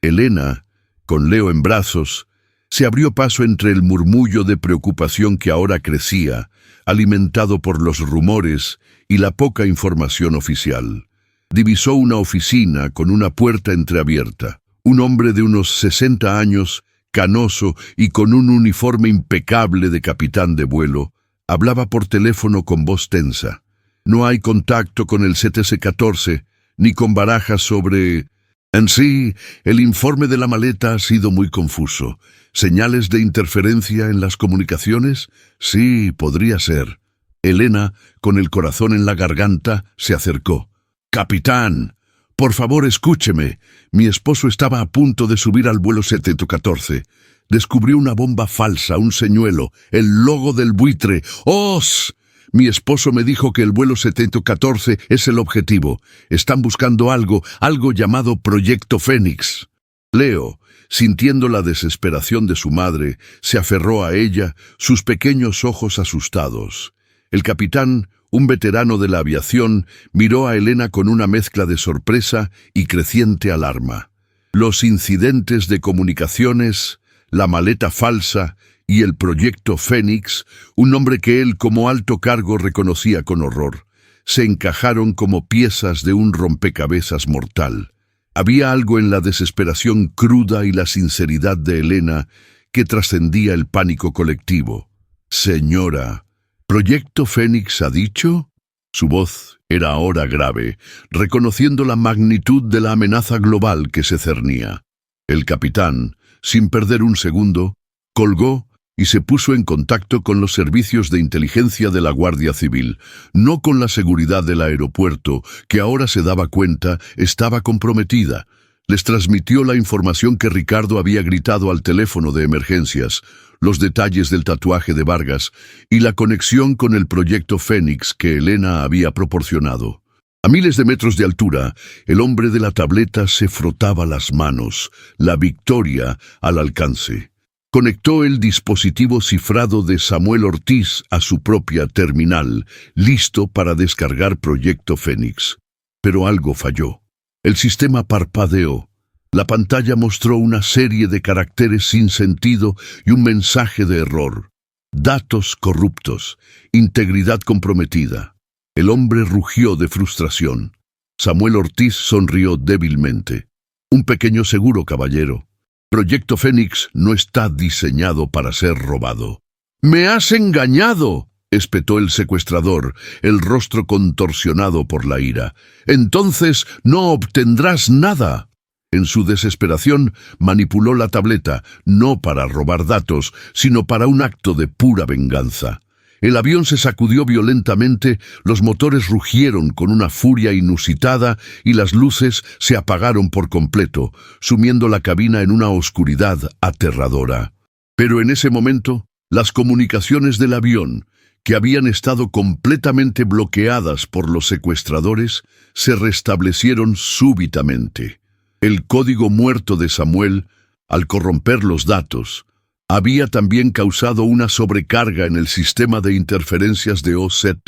Elena, con Leo en brazos, se abrió paso entre el murmullo de preocupación que ahora crecía, alimentado por los rumores y la poca información oficial. Divisó una oficina con una puerta entreabierta. Un hombre de unos 60 años, canoso y con un uniforme impecable de capitán de vuelo, hablaba por teléfono con voz tensa. No hay contacto con el CTC-14, ni con Barajas sobre... En sí, el informe de la maleta ha sido muy confuso. ¿Señales de interferencia en las comunicaciones? Sí, podría ser. Elena, con el corazón en la garganta, se acercó. «Capitán, por favor escúcheme. Mi esposo estaba a punto de subir al vuelo 714. Descubrió una bomba falsa, un señuelo, el logo del buitre. ¡Os! Mi esposo me dijo que el vuelo 714 es el objetivo. Están buscando algo llamado Proyecto Fénix». Leo, sintiendo la desesperación de su madre, se aferró a ella, sus pequeños ojos asustados. El capitán, un veterano de la aviación, miró a Elena con una mezcla de sorpresa y creciente alarma. Los incidentes de comunicaciones, la maleta falsa y el Proyecto Fénix, un nombre que él como alto cargo reconocía con horror, se encajaron como piezas de un rompecabezas mortal. Había algo en la desesperación cruda y la sinceridad de Elena que trascendía el pánico colectivo. «Señora, ¿Proyecto Fénix ha dicho?» Su voz era ahora grave, reconociendo la magnitud de la amenaza global que se cernía. El capitán, sin perder un segundo, colgó y se puso en contacto con los servicios de inteligencia de la Guardia Civil, no con la seguridad del aeropuerto, que ahora se daba cuenta estaba comprometida. Les transmitió la información que Ricardo había gritado al teléfono de emergencias, los detalles del tatuaje de Vargas y la conexión con el Proyecto Fénix que Elena había proporcionado. A miles de metros de altura, el hombre de la tableta se frotaba las manos, la victoria al alcance. Conectó el dispositivo cifrado de Samuel Ortiz a su propia terminal, listo para descargar Proyecto Fénix. Pero algo falló. El sistema parpadeó. La pantalla mostró una serie de caracteres sin sentido y un mensaje de error. Datos corruptos, integridad comprometida. El hombre rugió de frustración. Samuel Ortiz sonrió débilmente. «Un pequeño seguro, caballero». Proyecto Fénix no está diseñado para ser robado. ¡Me has engañado!, espetó el secuestrador, el rostro contorsionado por la ira. «Entonces no obtendrás nada». En su desesperación, manipuló la tableta, no para robar datos, sino para un acto de pura venganza. El avión se sacudió violentamente, los motores rugieron con una furia inusitada y las luces se apagaron por completo, sumiendo la cabina en una oscuridad aterradora. Pero en ese momento, las comunicaciones del avión, que habían estado completamente bloqueadas por los secuestradores, se restablecieron súbitamente. El código muerto de Samuel, al corromper los datos, había también causado una sobrecarga en el sistema de interferencias de OSET,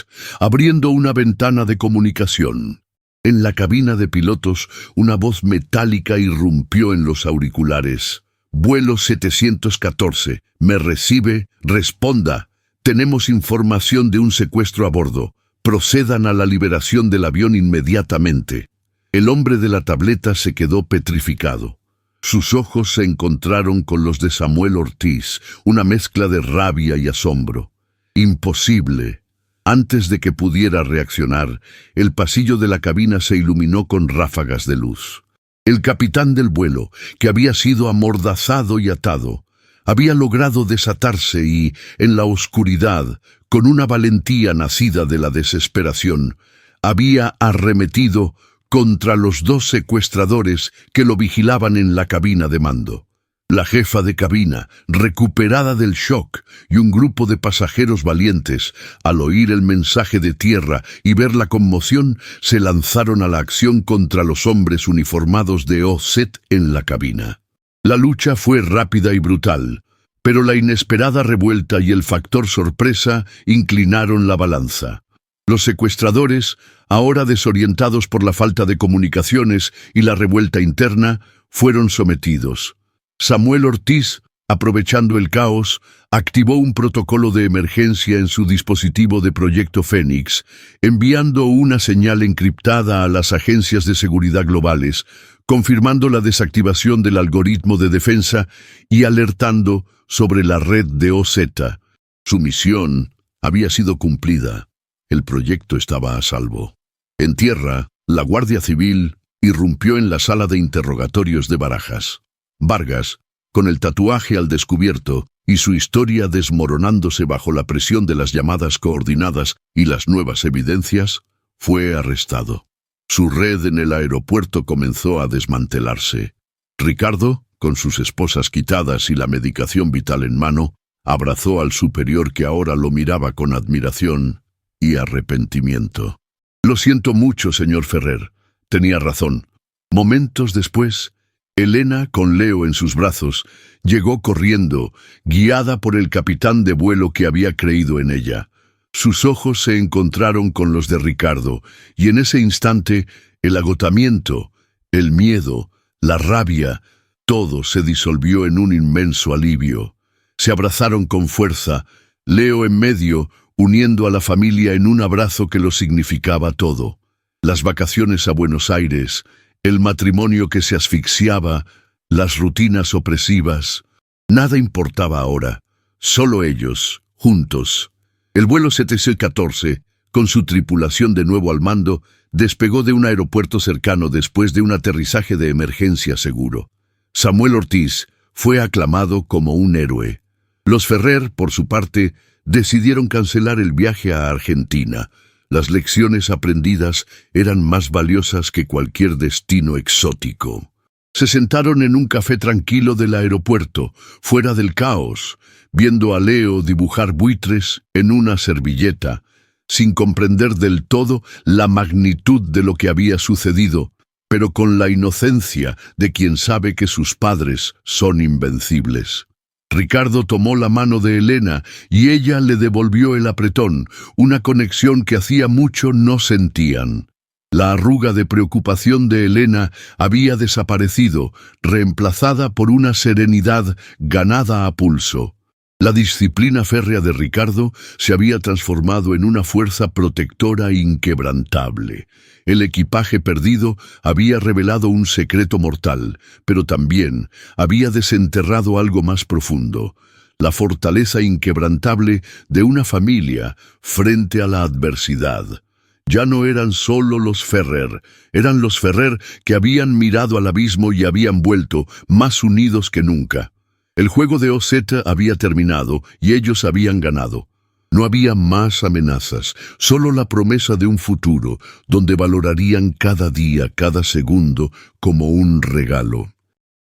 abriendo una ventana de comunicación. En la cabina de pilotos, una voz metálica irrumpió en los auriculares. «Vuelo 714, me recibe, responda. Tenemos información de un secuestro a bordo. Procedan a la liberación del avión inmediatamente». El hombre de la tableta se quedó petrificado. Sus ojos se encontraron con los de Samuel Ortiz, una mezcla de rabia y asombro. «Imposible». Antes de que pudiera reaccionar, el pasillo de la cabina se iluminó con ráfagas de luz. El capitán del vuelo, que había sido amordazado y atado, había logrado desatarse y, en la oscuridad, con una valentía nacida de la desesperación, había arremetido contra los dos secuestradores que lo vigilaban en la cabina de mando. La jefa de cabina, recuperada del shock, y un grupo de pasajeros valientes, al oír el mensaje de tierra y ver la conmoción, se lanzaron a la acción contra los hombres uniformados de OSET en la cabina. La lucha fue rápida y brutal, pero la inesperada revuelta y el factor sorpresa inclinaron la balanza. Los secuestradores, ahora desorientados por la falta de comunicaciones y la revuelta interna, fueron sometidos. Samuel Ortiz, aprovechando el caos, activó un protocolo de emergencia en su dispositivo de Proyecto Fénix, enviando una señal encriptada a las agencias de seguridad globales, confirmando la desactivación del algoritmo de defensa y alertando sobre la red de OZ. Su misión había sido cumplida. El proyecto estaba a salvo. En tierra, la Guardia Civil irrumpió en la sala de interrogatorios de Barajas. Vargas, con el tatuaje al descubierto y su historia desmoronándose bajo la presión de las llamadas coordinadas y las nuevas evidencias, fue arrestado. Su red en el aeropuerto comenzó a desmantelarse. Ricardo, con sus esposas quitadas y la medicación vital en mano, abrazó al superior que ahora lo miraba con admiración y arrepentimiento. «Lo siento mucho, señor Ferrer. Tenía razón». Momentos después, Elena, con Leo en sus brazos, llegó corriendo, guiada por el capitán de vuelo que había creído en ella. Sus ojos se encontraron con los de Ricardo, y en ese instante, el agotamiento, el miedo, la rabia, todo se disolvió en un inmenso alivio. Se abrazaron con fuerza, Leo en medio, uniendo a la familia en un abrazo que lo significaba todo. Las vacaciones a Buenos Aires, el matrimonio que se asfixiaba, las rutinas opresivas. Nada importaba ahora, solo ellos, juntos. El vuelo 714, con su tripulación de nuevo al mando, despegó de un aeropuerto cercano después de un aterrizaje de emergencia seguro. Samuel Ortiz fue aclamado como un héroe. Los Ferrer, por su parte, decidieron cancelar el viaje a Argentina. Las lecciones aprendidas eran más valiosas que cualquier destino exótico. Se sentaron en un café tranquilo del aeropuerto, fuera del caos, viendo a Leo dibujar buitres en una servilleta, sin comprender del todo la magnitud de lo que había sucedido, pero con la inocencia de quien sabe que sus padres son invencibles. Ricardo tomó la mano de Elena y ella le devolvió el apretón, una conexión que hacía mucho no sentían. La arruga de preocupación de Elena había desaparecido, reemplazada por una serenidad ganada a pulso. La disciplina férrea de Ricardo se había transformado en una fuerza protectora inquebrantable. El equipaje perdido había revelado un secreto mortal, pero también había desenterrado algo más profundo: la fortaleza inquebrantable de una familia frente a la adversidad. Ya no eran solo los Ferrer, eran los Ferrer que habían mirado al abismo y habían vuelto más unidos que nunca. El juego de OZ había terminado y ellos habían ganado. No había más amenazas, solo la promesa de un futuro donde valorarían cada día, cada segundo como un regalo.